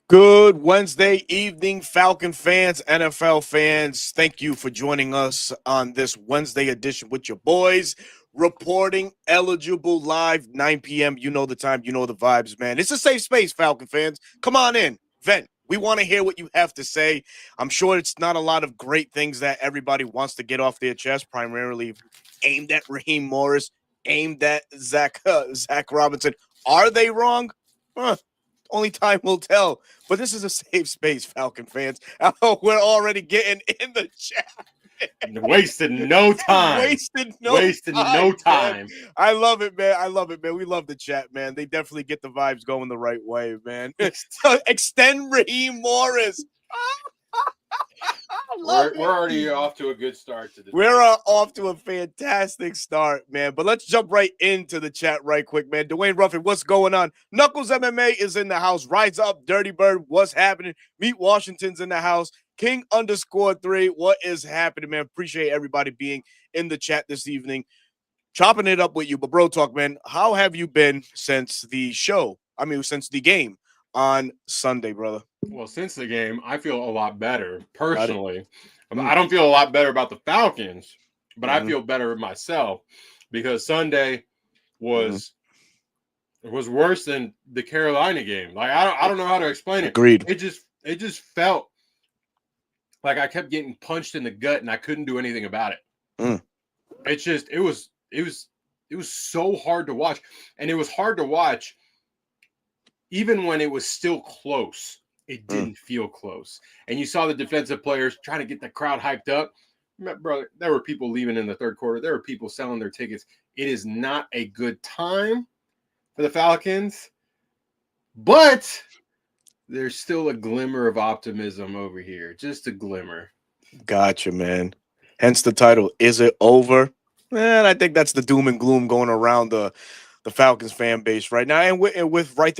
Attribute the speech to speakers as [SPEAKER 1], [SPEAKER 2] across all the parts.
[SPEAKER 1] Good Wednesday evening, Falcon fans, NFL fans. Thank you for joining us on this Wednesday edition with your boys. Reporting eligible live, 9 p.m. You know the time, you know the vibes, man. It's a safe space, Falcon fans. Come on in, vent. We want to hear what you have to say. I'm sure it's not a lot of great things that everybody wants to get off their chest, primarily aimed at Raheem Morris, aimed at Zach Robinson. Are they wrong? Only time will tell. But this is a safe space, Falcon fans. We're already getting in the chat.
[SPEAKER 2] Wasted no time.
[SPEAKER 1] Wasted
[SPEAKER 2] no
[SPEAKER 1] time.
[SPEAKER 2] time.
[SPEAKER 1] I love it, man. I love it, man. We love the chat, man. They definitely get the vibes going the right way, man. Extend Raheem Morris.
[SPEAKER 2] We're already off to a good start to this.
[SPEAKER 1] We're off to a fantastic start, man. But let's jump right into the chat right quick, man. Dwayne Ruffin, what's going on? Knuckles MMA is in the house. Rise up, Dirty Bird. What's happening? Meet Washington's in the house. King_3. What is happening, man? Appreciate everybody being in the chat this evening. Chopping it up with you. But bro talk, man, how have you been since the show? Since the game on Sunday, brother?
[SPEAKER 2] Well, since the game, I feel a lot better personally. I don't feel a lot better about the Falcons, but I feel better myself because Sunday was worse than the Carolina game. Like I don't know how to explain it.
[SPEAKER 1] Agreed.
[SPEAKER 2] It just felt like I kept getting punched in the gut and I couldn't do anything about it. It was so hard to watch, and it was hard to watch even when it was still close. It didn't feel close. And you saw the defensive players trying to get the crowd hyped up. Brother, there were people leaving in the third quarter. There were people selling their tickets. It is not a good time for the Falcons, but there's still a glimmer of optimism over here. Just a glimmer.
[SPEAKER 1] Gotcha, man. Hence the title. Is it over? And I think that's the doom and gloom going around the Falcons fan base right now, and with right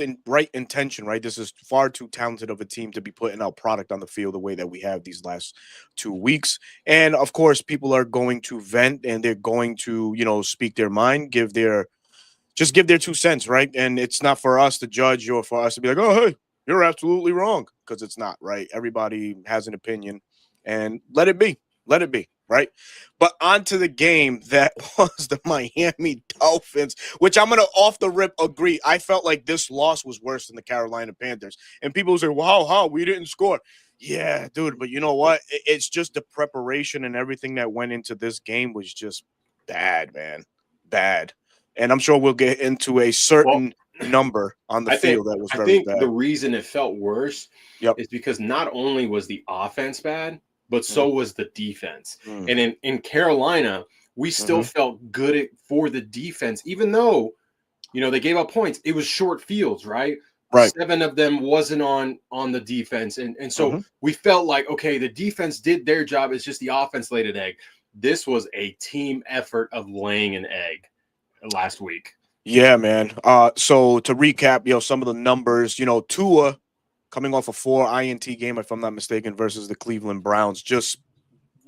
[SPEAKER 1] intention, right? This is far too talented of a team to be putting out product on the field the way that we have these last 2 weeks. And of course, people are going to vent and they're going to, speak their mind, give their 2 cents, right? And it's not for us to judge or for us to be like, oh, hey, you're absolutely wrong, because it's not, right? Everybody has an opinion, and let it be. Let it be. Right. But on to the game that was the Miami Dolphins, which I'm going to off the rip agree. I felt like this loss was worse than the Carolina Panthers. And people say, wow, how? We didn't score. Yeah, dude. But you know what? It's just the preparation and everything that went into this game was just bad, man. Bad. And I'm sure we'll get into a certain number on the field that was very bad.
[SPEAKER 2] The reason it felt worse is because not only was the offense bad, but so was the defense. And in Carolina, we still felt good for the defense, even though, they gave up points. It was short fields, right? 7 of them wasn't on the defense. And so we felt like, okay, the defense did their job. It's just the offense laid an egg. This was a team effort of laying an egg last week.
[SPEAKER 1] Yeah, man. So to recap, some of the numbers, Tua coming off a 4 INT game, if I'm not mistaken, versus the Cleveland Browns. Just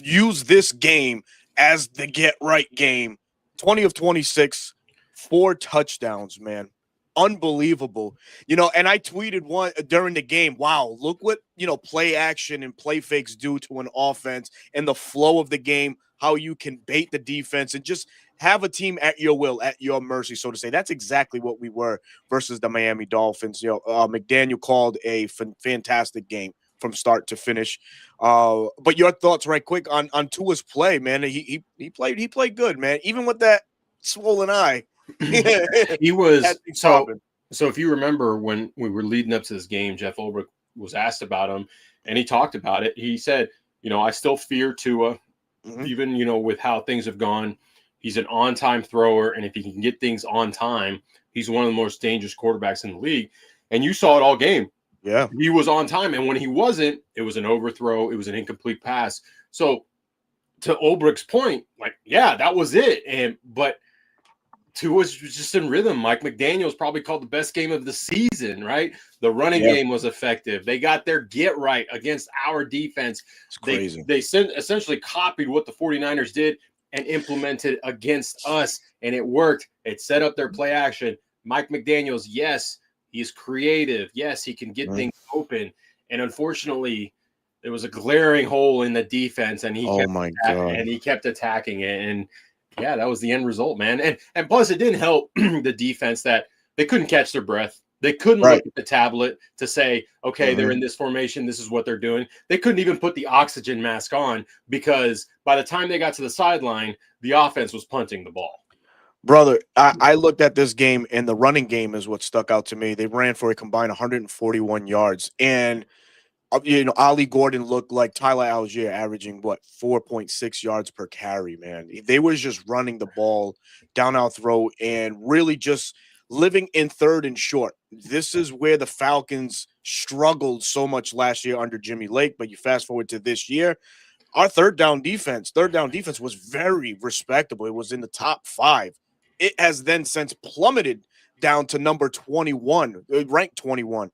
[SPEAKER 1] use this game as the get-right game. 20 of 26, 4 touchdowns, man. Unbelievable. And I tweeted one during the game, wow, look what, play action and play fakes do to an offense and the flow of the game, how you can bait the defense and just have a team at your will, at your mercy, so to say. That's exactly what we were versus the Miami Dolphins. McDaniel called a fantastic game from start to finish. But your thoughts, right quick, on Tua's play, man. He played good, man. Even with that swollen eye,
[SPEAKER 2] he was so. If you remember when we were leading up to this game, Jeff Ulbrich was asked about him, and he talked about it. He said, I still fear Tua, even with how things have gone. He's an on-time thrower, and if he can get things on time, he's one of the most dangerous quarterbacks in the league. And you saw it all game.
[SPEAKER 1] Yeah.
[SPEAKER 2] He was on time, and when he wasn't, it was an overthrow. It was an incomplete pass. So to Ulbricht's point, that was it. But Tua was just in rhythm. Mike McDaniel's probably called the best game of the season, right? The running game was effective. They got their get right against our defense.
[SPEAKER 1] It's crazy.
[SPEAKER 2] They essentially copied what the 49ers did and implemented against us, and it worked. It set up their play action. Mike McDaniels, yes, He's creative. Yes, he can get things open. And unfortunately, there was a glaring hole in the defense, and
[SPEAKER 1] Oh my God.
[SPEAKER 2] he kept attacking it. And yeah, that was the end result, man. And plus, it didn't help the defense that they couldn't catch their breath. They couldn't
[SPEAKER 1] Right.
[SPEAKER 2] look at the tablet to say, okay, they're in this formation. This is what they're doing. They couldn't even put the oxygen mask on because by the time they got to the sideline, the offense was punting the ball.
[SPEAKER 1] Brother, I looked at this game, and the running game is what stuck out to me. They ran for a combined 141 yards. And Ali Gordon looked like Tyler Algier, averaging what 4.6 yards per carry. Man, they was just running the ball down our throat and really just living in third and short. This is where the Falcons struggled so much last year under Jimmy Lake. But you fast forward to this year, our third down defense was very respectable. It was in the top 5. It has then since plummeted down to number 21, ranked 21.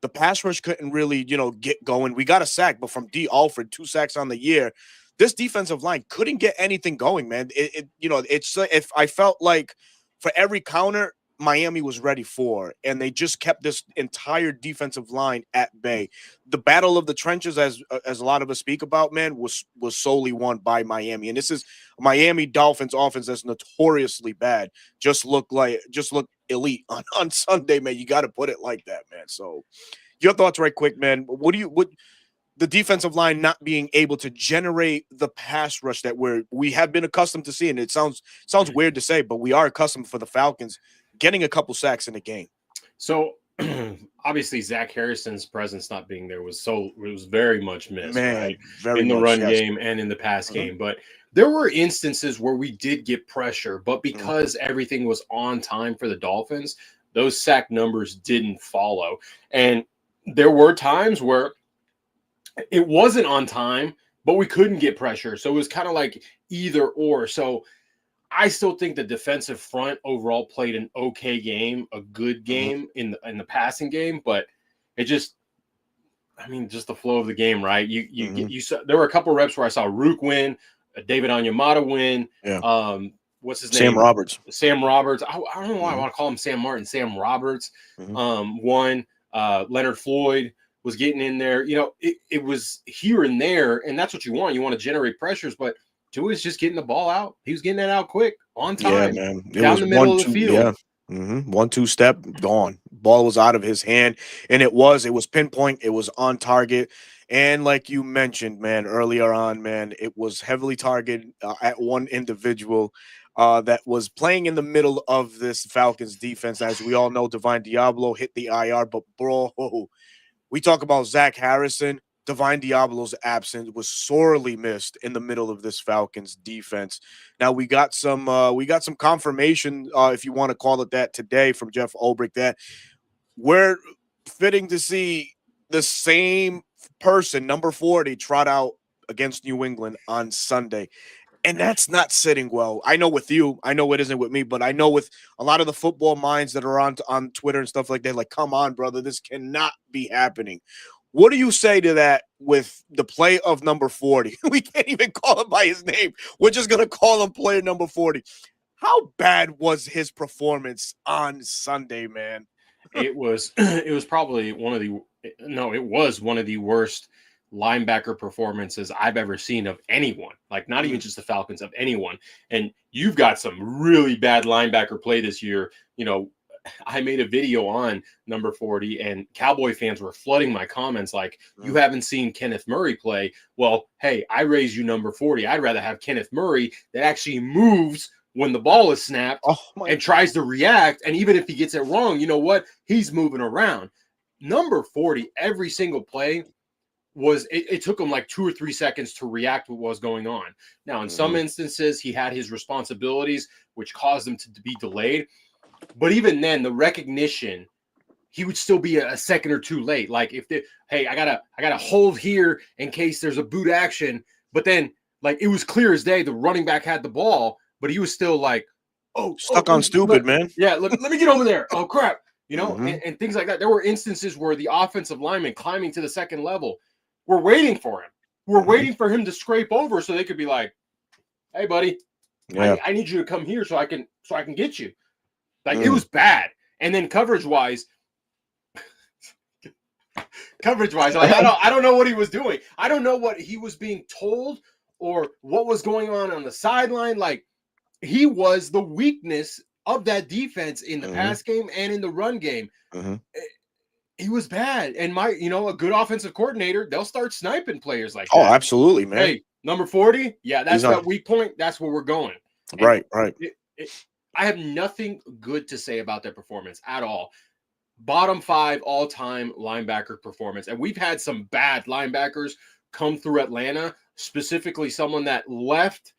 [SPEAKER 1] The pass rush couldn't really, get going. We got a sack, but from D. Alford, 2 sacks on the year. This defensive line couldn't get anything going, man. If I felt like for every counter, Miami was ready for, and they just kept this entire defensive line at bay. The battle of the trenches, as a lot of us speak about, man, was solely won by Miami. And this is Miami Dolphins offense that's notoriously bad. Just look elite on Sunday, man. You got to put it like that, man. So your thoughts right quick, man. What the defensive line not being able to generate the pass rush that we have been accustomed to seeing? It sounds weird to say, but we are accustomed for the Falcons getting a couple sacks in the game.
[SPEAKER 2] So obviously Zach Harrison's presence not being there was very much missed, right? In the run game and in the pass game. But there were instances where we did get pressure, but because everything was on time for the Dolphins, those sack numbers didn't follow. And there were times where it wasn't on time, but we couldn't get pressure. So it was kind of like either or. So I still think the defensive front overall played an okay game, a good game in the passing game, but it just the flow of the game, right? You saw there were a couple of reps where I saw Rook win, David Onyemata win.
[SPEAKER 1] Yeah.
[SPEAKER 2] What's his name?
[SPEAKER 1] Sam Roberts.
[SPEAKER 2] I don't know why I want to call him Sam Martin. Sam Roberts won. Leonard Floyd was getting in there. It was here and there, and that's what you want. You want to generate pressures, but Tua's just getting the ball out. He was getting it out quick, on time.
[SPEAKER 1] Yeah, man.
[SPEAKER 2] Down the middle of the field.
[SPEAKER 1] Yeah. 1-2 step, gone. Ball was out of his hand, and it was pinpoint. It was on target. And like you mentioned, man, earlier on, man, it was heavily targeted at one individual that was playing in the middle of this Falcons defense. As we all know, Divine Diablo hit the IR, but bro, we talk about Zach Harrison. Divine Diablo's absence was sorely missed in the middle of this Falcons defense. Now we got some confirmation, if you want to call it that, today from Jeff Ulbrich that we're fitting to see the same person, number 40, trot out against New England on Sunday. And that's not sitting well. I know with you, I know it isn't with me, but I know with a lot of the football minds that are on Twitter and stuff like that, like, come on, brother, this cannot be happening. What do you say to that with the play of number 40? We can't even call him by his name. We're just going to call him player number 40. How bad was his performance on Sunday, man?
[SPEAKER 2] It was probably one of the worst linebacker performances I've ever seen of anyone, like not even just the Falcons, of anyone. And you've got some really bad linebacker play this year. I made a video on number 40 and Cowboy fans were flooding my comments like, you haven't seen Kenneth Murray play. Well, hey, I raise you number 40. I'd rather have Kenneth Murray that actually moves when the ball is snapped and tries to react. And even if he gets it wrong, you know what? He's moving around. Number 40, every single play it took him like 2 or 3 seconds to react to what was going on. Now, in some instances, he had his responsibilities, which caused him to be delayed. But even then, the recognition, he would still be a second or two late. Like I gotta hold here in case there's a boot action. But then, like, it was clear as day the running back had the ball, but he was still like,
[SPEAKER 1] stuck on stupid, man.
[SPEAKER 2] Yeah, let me get over there. Oh crap, and things like that. There were instances where the offensive linemen climbing to the second level were waiting for him. We're waiting for him to scrape over so they could be like, "Hey, buddy, I need you to come here so I can get you." Like, it was bad. And then coverage-wise, coverage wise. Like I don't know what he was doing. I don't know what he was being told or what was going on the sideline. Like he was the weakness of that defense in the pass game and in the run game. He was bad. And a good offensive coordinator, they'll start sniping players like that.
[SPEAKER 1] Oh, absolutely, man.
[SPEAKER 2] Hey, number 40, yeah, that's that weak point. That's where we're going. And
[SPEAKER 1] right.
[SPEAKER 2] I have nothing good to say about their performance at all. Bottom 5 all-time linebacker performance. And we've had some bad linebackers come through Atlanta, specifically someone that left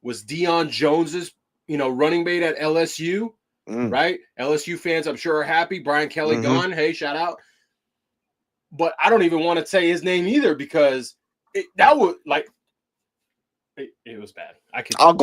[SPEAKER 2] was Deion Jones's, running mate at LSU, right? LSU fans, I'm sure, are happy. Brian Kelly gone. Hey, shout out. But I don't even want to say his name either because it was bad.
[SPEAKER 1] I'll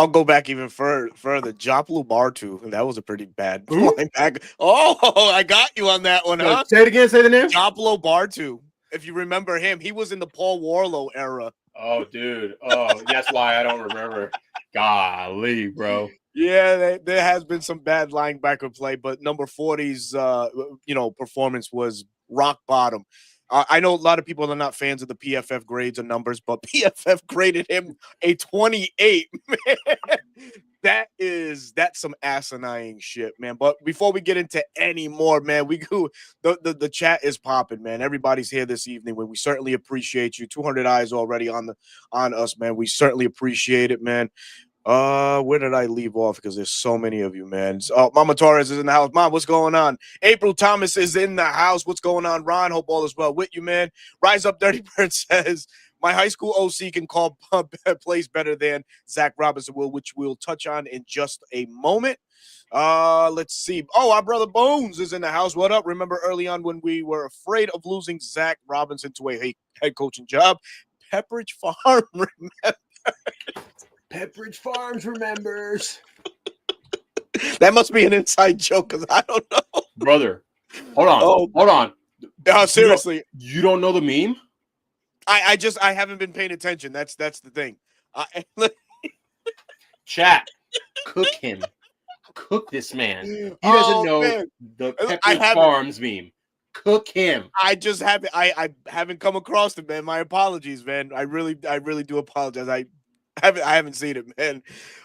[SPEAKER 1] go back even further. Joplin Bartu, that was a pretty bad linebacker. Oh, I got you on that one, huh?
[SPEAKER 2] Say it again. Say the name.
[SPEAKER 1] Joplin Bartu. If you remember him, he was in the Paul Warlow era.
[SPEAKER 2] Oh, dude. Oh, that's why I don't remember. Golly, bro.
[SPEAKER 1] Yeah, there has been some bad linebacker play, but number 40's performance was rock bottom. I know a lot of people are not fans of the PFF grades or numbers, but PFF graded him a 28. Man, that's some asinine shit, man. But before we get into any more, man, the chat is popping, man. Everybody's here this evening. We certainly appreciate you. 200 eyes already on us, man. We certainly appreciate it, man. Where did I leave off? Because there's so many of you, man. Mama Torres is in the house. Mom, what's going on? April Thomas is in the house. What's going on? Ron, hope all is well with you, man. Rise Up Dirty Bird says, my high school OC can call plays better than Zach Robinson will, which we'll touch on in just a moment. Let's see. Oh, our brother Bones is in the house. What up? Remember early on when we were afraid of losing Zach Robinson to a head coaching job? Pepperidge Farm, remember?
[SPEAKER 2] Pepperidge Farms remembers.
[SPEAKER 1] That must be an inside joke because I don't know.
[SPEAKER 2] Brother, hold on.
[SPEAKER 1] Seriously.
[SPEAKER 2] You don't know the meme?
[SPEAKER 1] I haven't been paying attention. That's the thing.
[SPEAKER 2] Chat, cook him. Cook this man. He doesn't know the Pepperidge Farms meme. Cook him.
[SPEAKER 1] I just haven't. I haven't come across it, man. My apologies, man. I really do apologize. I haven't seen it, man.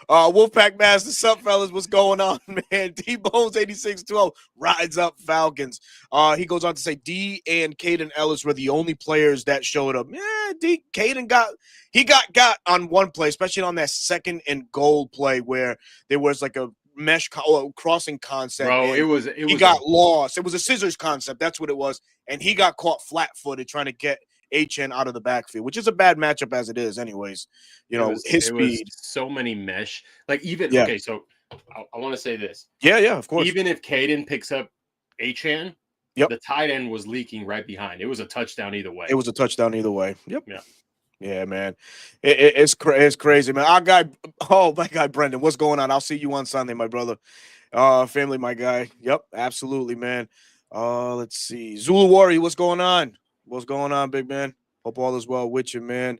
[SPEAKER 1] Wolfpack Master, sup, fellas? What's going on, man? D-Bones 8612 rides up Falcons. He goes on to say D and Caden Ellis were the only players that showed up. Yeah, Caden got on one play, especially on that second and goal play where there was like a mesh crossing concept.
[SPEAKER 2] Bro,
[SPEAKER 1] he got lost. It was a scissors concept. That's what it was. And he got caught flat-footed trying to get HN out of the backfield, which is a bad matchup as it is anyways. His speed.
[SPEAKER 2] So many mesh. Okay, so I want to say this.
[SPEAKER 1] Yeah, of course.
[SPEAKER 2] Even if Caden picks up HN, the tight end was leaking right behind. It was a touchdown either way. Yep.
[SPEAKER 1] Yeah, man. It's crazy, man. My guy Brendan, what's going on? I'll see you on Sunday, my brother. Family, my guy. Yep, absolutely, man. Let's see. Zulu Warrior, what's going on? What's going on, big man? Hope all is well with you, man.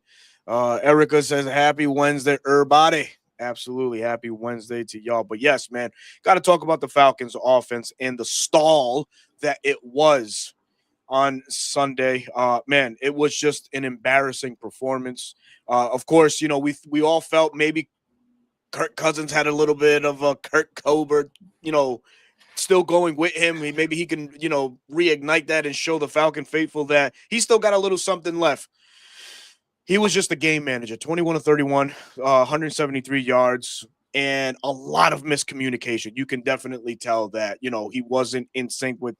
[SPEAKER 1] Erica says, happy Wednesday, everybody. Absolutely. Happy Wednesday to y'all. But yes, man, got to talk about the Falcons offense and the stall that it was on Sunday. Man, it was just an embarrassing performance. Of course, we all felt maybe Kirk Cousins had a little bit of a Kurt Cobert, still going with him. Maybe he can, reignite that and show the Falcon faithful that he's still got a little something left. He was just a game manager, 21 of 31, 173 yards, and a lot of miscommunication. You can definitely tell that, he wasn't in sync with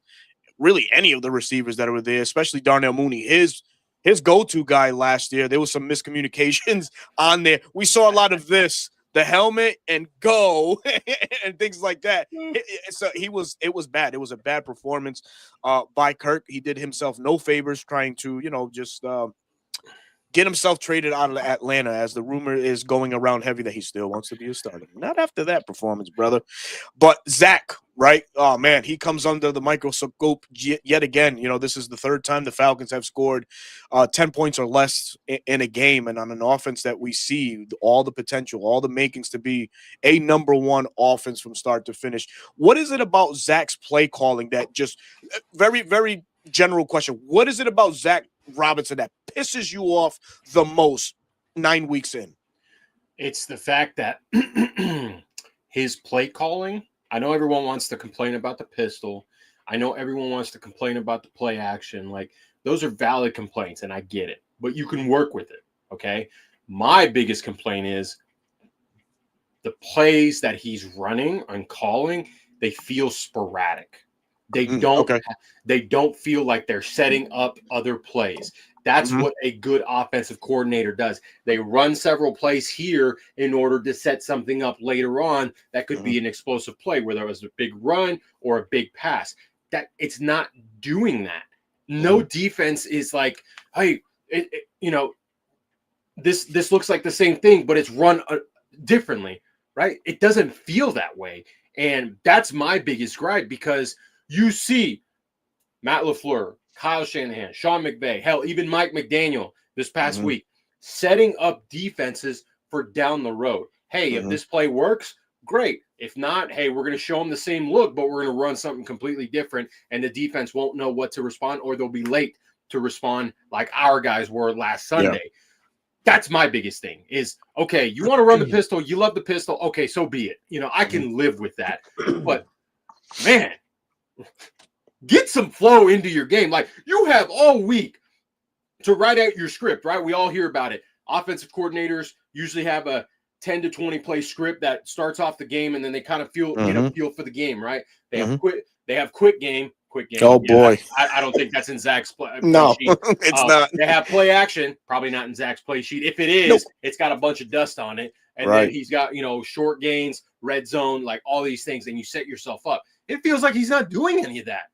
[SPEAKER 1] really any of the receivers that were there, especially Darnell Mooney. His go-to guy last year, there was some miscommunications on there. We saw a lot of this. The helmet and go and things like that. So it was bad. It was a bad performance by Kirk. He did himself no favors trying to, just get himself traded out of Atlanta, as the rumor is going around heavy that he still wants to be a starter. Not after that performance, brother. But Zach, right? Oh, man, he comes under the microscope yet again. This is the third time the Falcons have scored 10 points or less in a game, and on an offense that we see all the potential, all the makings to be a number one offense from start to finish. What is it about Zach's play calling that just very, very general question. What is it about Zach Robinson that pisses you off the most 9 weeks in?
[SPEAKER 2] It's the fact that his play calling, I know everyone wants to complain about the pistol. I know everyone wants to complain about the play action. Like, those are valid complaints, and I get it. But you can work with it, okay? My biggest complaint is the plays that he's running and calling, they feel sporadic. They don't feel like they're setting up other plays. That's what a good offensive coordinator does. They run several plays here in order to set something up later on that could be an explosive play, whether it was a big run or a big pass. That it's not doing that. No defense is like, hey, this looks like the same thing, but it's run differently, right? It doesn't feel that way. And that's my biggest gripe, because you see Matt LaFleur, Kyle Shanahan, Sean McVay, hell, even Mike McDaniel this past week, setting up defenses for down the road. Hey, if this play works, great. If not, hey, we're going to show them the same look, but we're going to run something completely different, and the defense won't know what to respond, or they'll be late to respond like our guys were last Sunday. Yeah. That's my biggest thing is, okay, you want to run the pistol, you love the pistol, okay, so be it. I can live with that. But, man, get some flow into your game. Like, you have all week to write out your script, right? We all hear about it. Offensive coordinators usually have a 10 to 20 play script that starts off the game, and then they kind of get a feel for the game, right? They have quick game.
[SPEAKER 1] Oh, boy.
[SPEAKER 2] I don't think that's in Zach's play
[SPEAKER 1] no,
[SPEAKER 2] sheet.
[SPEAKER 1] It's not.
[SPEAKER 2] They have play action, probably not in Zach's play sheet. If it is, It's got a bunch of dust on it. And then he's got, short gains, red zone, like all these things, and you set yourself up. It feels like he's not doing any of that.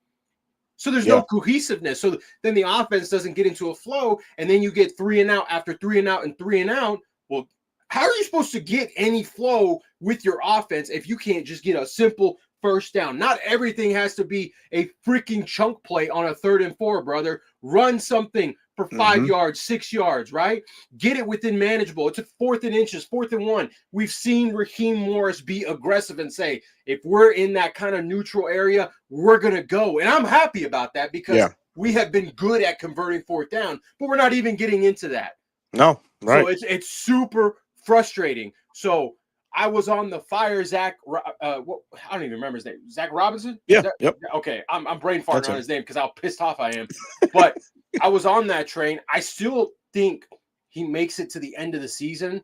[SPEAKER 2] So there's no cohesiveness. So then the offense doesn't get into a flow, and then you get 3 and out after 3 and out and 3 and out. Well, how are you supposed to get any flow with your offense if you can't just get a simple first down? Not everything has to be a freaking chunk play on a 3rd and 4, brother. Run something for 5 yards, 6 yards, right? Get it within manageable. It's a 4th and inches, 4th and 1. We've seen Raheem Morris be aggressive and say, if we're in that kind of neutral area, we're going to go. And I'm happy about that, because we have been good at converting 4th down, but we're not even getting into that.
[SPEAKER 1] No, right.
[SPEAKER 2] So it's super frustrating. So I was on the fire, Zach. I don't even remember his name. Zach Robinson?
[SPEAKER 1] Yeah. Yep.
[SPEAKER 2] Okay. I'm brain farting on his name because how pissed off I am. But I was on that train. I still think he makes it to the end of the season,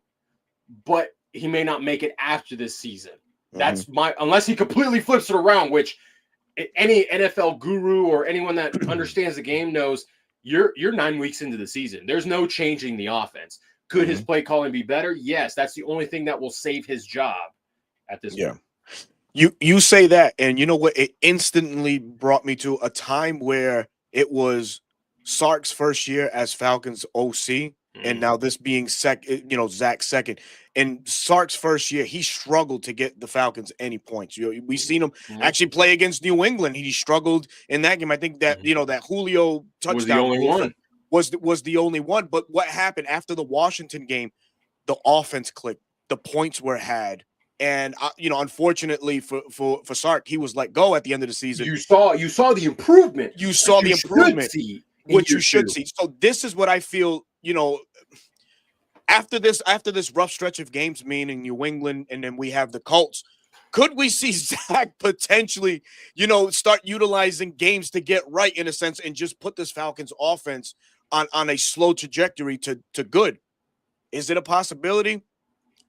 [SPEAKER 2] but he may not make it after this season. That's unless he completely flips it around, which any NFL guru or anyone that understands the game knows you're 9 weeks into the season. There's no changing the offense. Could his play calling be better? Yes, that's the only thing that will save his job at this point.
[SPEAKER 1] You say that, and you know what? It instantly brought me to a time where it was Sark's first year as Falcons OC, and now this being Zach's second. In Sark's first year, he struggled to get the Falcons any points. We seen him actually play against New England. He struggled in that game. I think that that Julio touchdown
[SPEAKER 2] was the only one.
[SPEAKER 1] Was the only one. But what happened after the Washington game? The offense clicked. The points were had. And unfortunately for Sark, he was let go at the end of the season.
[SPEAKER 2] You saw the improvement.
[SPEAKER 1] You saw the improvement, which you should see. So this is what I feel. After this rough stretch of games, meaning New England, and then we have the Colts. Could we see Zach potentially, start utilizing games to get right in a sense, and just put this Falcons offense on a slow trajectory to good? Is it a possibility?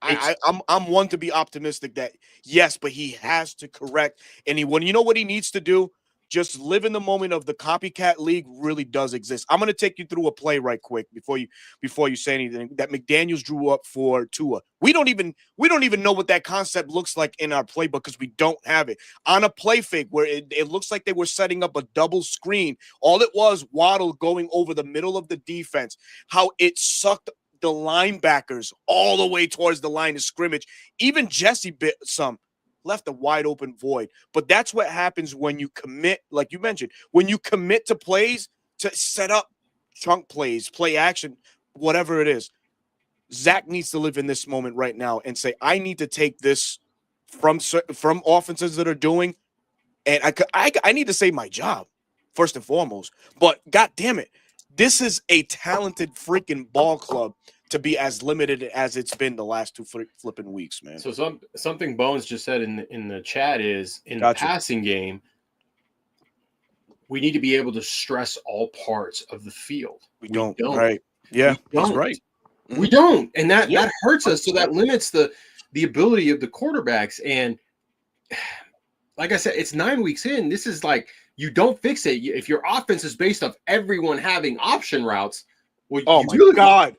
[SPEAKER 1] I'm one to be optimistic that yes, but he has to correct. And you know what he needs to do? Just live in the moment of the copycat league really does exist. I'm going to take you through a play right quick before you say anything that McDaniels drew up for Tua. We don't even know what that concept looks like in our playbook because we don't have it. On a play fake where it looks like they were setting up a double screen. All it was Waddle going over the middle of the defense. How it sucked the linebackers all the way towards the line of scrimmage. Even Jesse bit some. Left a wide open void. But that's what happens when you commit, like you mentioned, when you commit to plays to set up chunk plays, play action, whatever it is. Zach needs to live in this moment right now and say, I need to take this from offenses that are doing, and I need to save my job. first and foremost. But God damn it, this is a talented freaking ball club to be as limited as it's been the last two flipping weeks, man.
[SPEAKER 2] So something Bones just said in the chat is in the
[SPEAKER 1] Gotcha.
[SPEAKER 2] passing game, we need to be able to stress all parts of the field.
[SPEAKER 1] We don't. Right. Yeah, he's right.
[SPEAKER 2] We don't. And that hurts us. So that limits the ability of the quarterbacks. And like I said, it's 9 weeks in. This is like, you don't fix it. If your offense is based off everyone having option routes, well,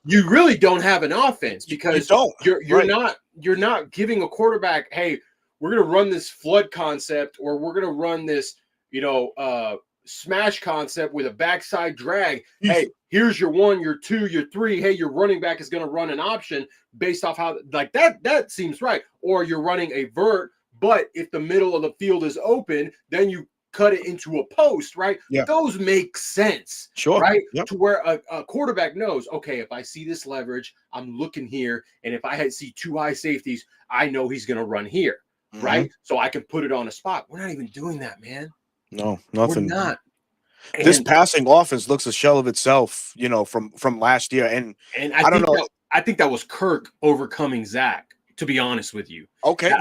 [SPEAKER 2] you really don't have an offense, because you're not giving a quarterback, hey, we're going to run this flood concept, or we're going to run this, smash concept with a backside drag. Hey, here's your 1, your 2, your 3. Hey, your running back is going to run an option based off how, like, that seems right. Or you're running a vert, but if the middle of the field is open, then you cut it into a post, right?
[SPEAKER 1] Yeah.
[SPEAKER 2] Those make sense,
[SPEAKER 1] sure,
[SPEAKER 2] right?
[SPEAKER 1] Yep.
[SPEAKER 2] To where a quarterback knows, okay, if I see this leverage, I'm looking here, and if I see 2 high safeties, I know he's going to run here, right? So I can put it on a spot. We're not even doing that, man.
[SPEAKER 1] No, nothing.
[SPEAKER 2] We're not.
[SPEAKER 1] This passing offense looks a shell of itself, from last year. And I don't know.
[SPEAKER 2] I think that was Kirk overcoming Zach, to be honest with you.
[SPEAKER 1] Okay,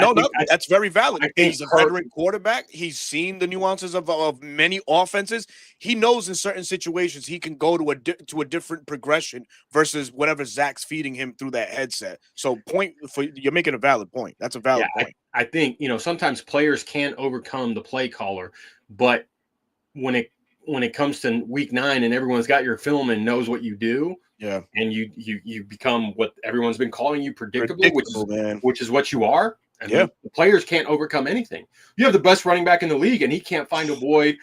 [SPEAKER 1] that's very valid. He's a veteran quarterback. He's seen the nuances of many offenses. He knows in certain situations he can go to a different progression versus whatever Zach's feeding him through that headset. So you're making a valid point. That's a valid point.
[SPEAKER 2] I think, sometimes players can't overcome the play caller, but when it comes to week 9 and everyone's got your film and knows what you do, and you become what everyone's been calling you, predictable, which is what you are. And the players can't overcome anything. You have the best running back in the league, and he can't find a void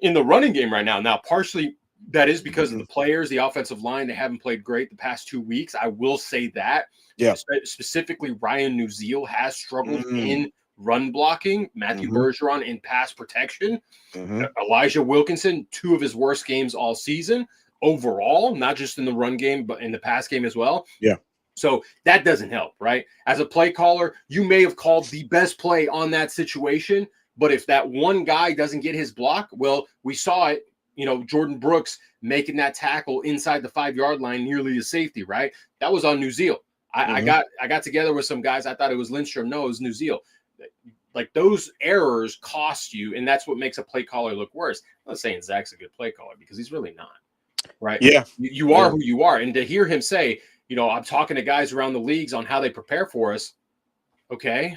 [SPEAKER 2] in the running game right now. Now, partially that is because of the players, the offensive line. They haven't played great the past 2 weeks. I will say that.
[SPEAKER 1] Yeah.
[SPEAKER 2] Specifically, Ryan Nuzeel has struggled in run blocking. Matthew Bergeron in pass protection. Elijah Wilkinson, 2 of his worst games all season overall, not just in the run game, but in the pass game as well.
[SPEAKER 1] Yeah.
[SPEAKER 2] So that doesn't help, right? As a play caller, you may have called the best play on that situation, but if that one guy doesn't get his block, well, we saw it, Jordan Brooks making that tackle inside the 5-yard line, nearly a safety, right? That was on Nuzeel. I got together with some guys. I thought it was Lindstrom. No, it was Nuzeel. Like, those errors cost you, and that's what makes a play caller look worse. I'm not saying Zach's a good play caller, because he's really not, right?
[SPEAKER 1] Yeah.
[SPEAKER 2] You are who you are. And to hear him say, I'm talking to guys around the leagues on how they prepare for us. Okay.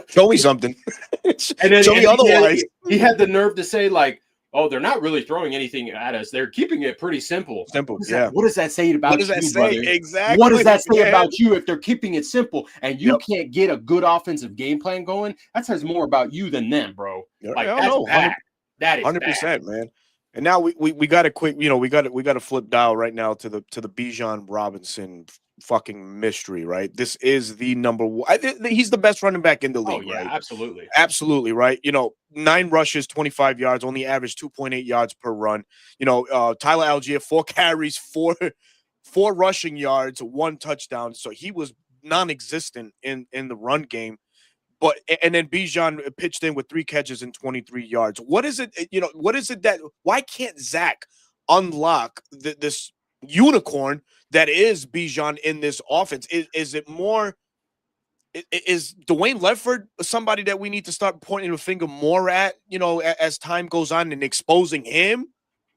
[SPEAKER 1] Show me something.
[SPEAKER 2] And then
[SPEAKER 1] show me otherwise.
[SPEAKER 2] He had the nerve to say, like, oh, they're not really throwing anything at us. They're keeping it pretty simple. What does that say about you, brother?
[SPEAKER 1] Exactly.
[SPEAKER 2] What does that say about you if they're keeping it simple and you can't get a good offensive game plan going? That says more about you than them, bro. Like, that's bad. That is
[SPEAKER 1] 100%, man. And now we got to quick, we got to flip dial right now to the Bijan Robinson fucking mystery, right? This is the number one. He's the best running back in the league, right? Absolutely, right? 9 rushes, 25 yards, only averaged 2.8 yards per run. Tyler Algier, 4 carries, 4 rushing yards, 1 touchdown. So he was non-existent in the run game. And then Bijan pitched in with 3 catches and 23 yards. What is it? What is it why can't Zach unlock this unicorn that is Bijan in this offense? Is it more? Is Dwayne Ledford somebody that we need to start pointing a finger more at? As time goes on, and exposing him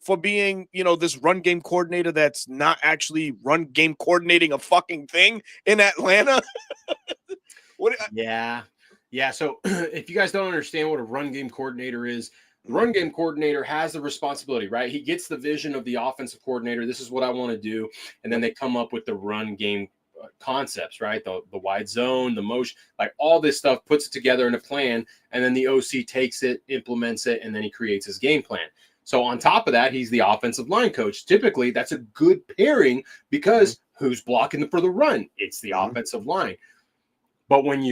[SPEAKER 1] for being, this run game coordinator that's not actually run game coordinating a fucking thing in Atlanta.
[SPEAKER 2] Yeah. So if you guys don't understand what a run game coordinator is, the run game coordinator has the responsibility, right? He gets the vision of the offensive coordinator. This is what I want to do. And then they come up with the run game concepts, right? The wide zone, the motion, like all this stuff, puts it together in a plan. And then the OC takes it, implements it, and then he creates his game plan. So on top of that, he's the offensive line coach. Typically, that's a good pairing, because who's blocking for the run? It's the offensive line. But when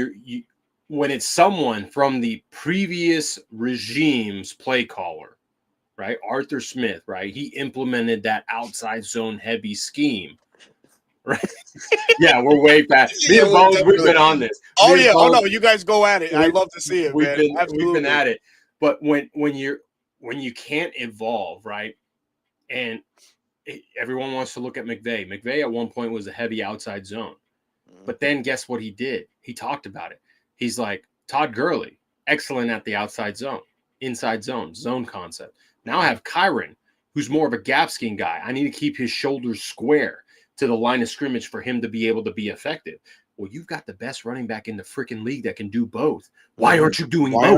[SPEAKER 2] it's someone from the previous regime's play caller, right? Arthur Smith, right? He implemented that outside zone heavy scheme, right? Yeah, we're way past. Me and Bones, we've been on this.
[SPEAKER 1] Oh, yeah. Oh, no, you guys go at it. I love to see it, man.
[SPEAKER 2] We've been at it. But when when you can't evolve, right? And everyone wants to look at McVay. McVay at one point was a heavy outside zone. But then guess what he did? He talked about it. He's like, Todd Gurley, excellent at the outside zone, inside zone, zone concept. Now I have Kyron, who's more of a gap scheme guy. I need to keep his shoulders square to the line of scrimmage for him to be able to be effective. Well, you've got the best running back in the freaking league that can do both. Why aren't you doing both? Why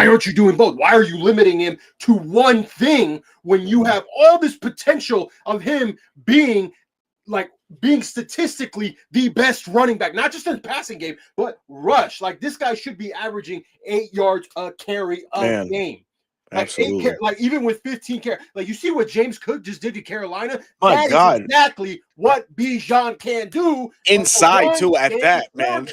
[SPEAKER 2] aren't you doing both? Why are you limiting him to one thing when you have all this potential of him being statistically the best running back, not just in the passing game, but rush? Like, this guy should be averaging 8 yards a carry a game. Like,
[SPEAKER 1] absolutely.
[SPEAKER 2] Even with 15 carry. Like, you see what James Cook just did to Carolina?
[SPEAKER 1] My God.
[SPEAKER 2] Is exactly what Bijan can do.
[SPEAKER 1] Inside, too, at that, man.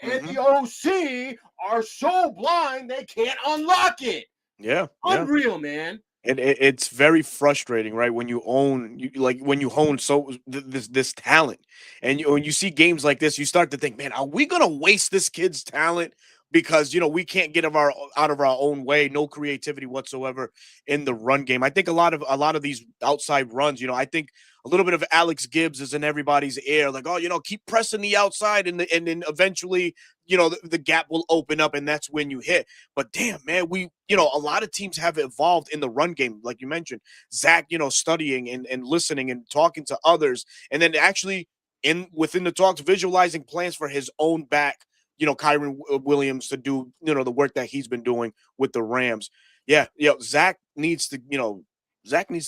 [SPEAKER 2] And the OC are so blind, they can't unlock it.
[SPEAKER 1] Yeah.
[SPEAKER 2] Unreal, man.
[SPEAKER 1] And it's very frustrating, right? When you own, when you hone this talent, and when you see games like this, you start to think, man, are we gonna waste this kid's talent because we can't get out of our own way, no creativity whatsoever in the run game? I think a lot of these outside runs, I think a little bit of Alex Gibbs is in everybody's ear, like, oh, keep pressing the outside, and then eventually, the gap will open up, and that's when you hit. But damn, man, a lot of teams have evolved in the run game, like you mentioned, Zach, studying and listening and talking to others, and then actually within the talks, visualizing plans for his own back, Kyron Williams, to do, the work that he's been doing with the Rams. Yeah, Zach needs to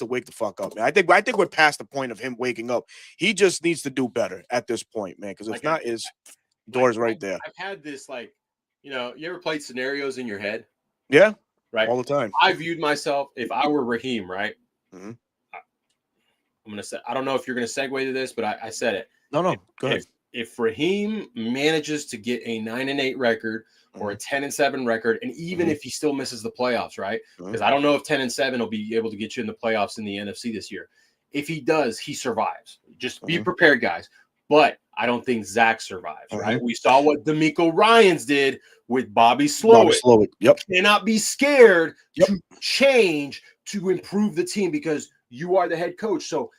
[SPEAKER 1] wake the fuck up, man. I think we're past the point of him waking up. He just needs to do better at this point, man, because if not, his door's right there.
[SPEAKER 2] I've had this, you ever played scenarios in your head?
[SPEAKER 1] Yeah,
[SPEAKER 2] right,
[SPEAKER 1] all the time.
[SPEAKER 2] I viewed myself, if I were Raheem, right?
[SPEAKER 1] Mm-hmm.
[SPEAKER 2] I'm gonna say, I don't know if you're gonna segue to this, but I said it.
[SPEAKER 1] No, go ahead.
[SPEAKER 2] If Raheem manages to get a 9-8 record or a 10-7 record, and even if he still misses the playoffs, right? Because I don't know if 10-7 will be able to get you in the playoffs in the NFC this year. If he does, he survives. Just be prepared, guys. But I don't think Zach survives, right? We saw what D'Amico Ryans did with Bobby Slowick.
[SPEAKER 1] Yep.
[SPEAKER 2] Cannot be scared to change to improve the team because you are the head coach. So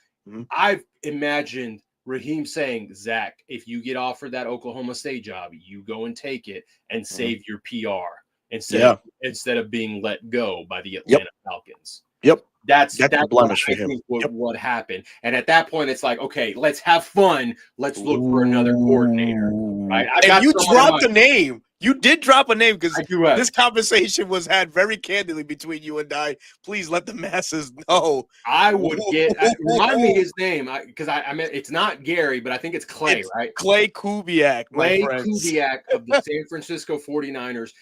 [SPEAKER 2] I've imagined Raheem saying, Zach, if you get offered that Oklahoma State job, you go and take it and save your PR instead of being let go by the Atlanta Falcons.
[SPEAKER 1] Yep.
[SPEAKER 2] That's
[SPEAKER 1] a blemish for him.
[SPEAKER 2] What happened. And at that point, it's like, okay, let's have fun. Let's look for another coordinator. Right?
[SPEAKER 1] And you dropped a name. You did drop a name because this conversation was had very candidly between you and I. Please let the masses know.
[SPEAKER 2] I would remind me his name because I mean, it's not Gary, but I think it's Clay, right?
[SPEAKER 1] Clay Kubiak.
[SPEAKER 2] Clay Kubiak of the San Francisco 49ers.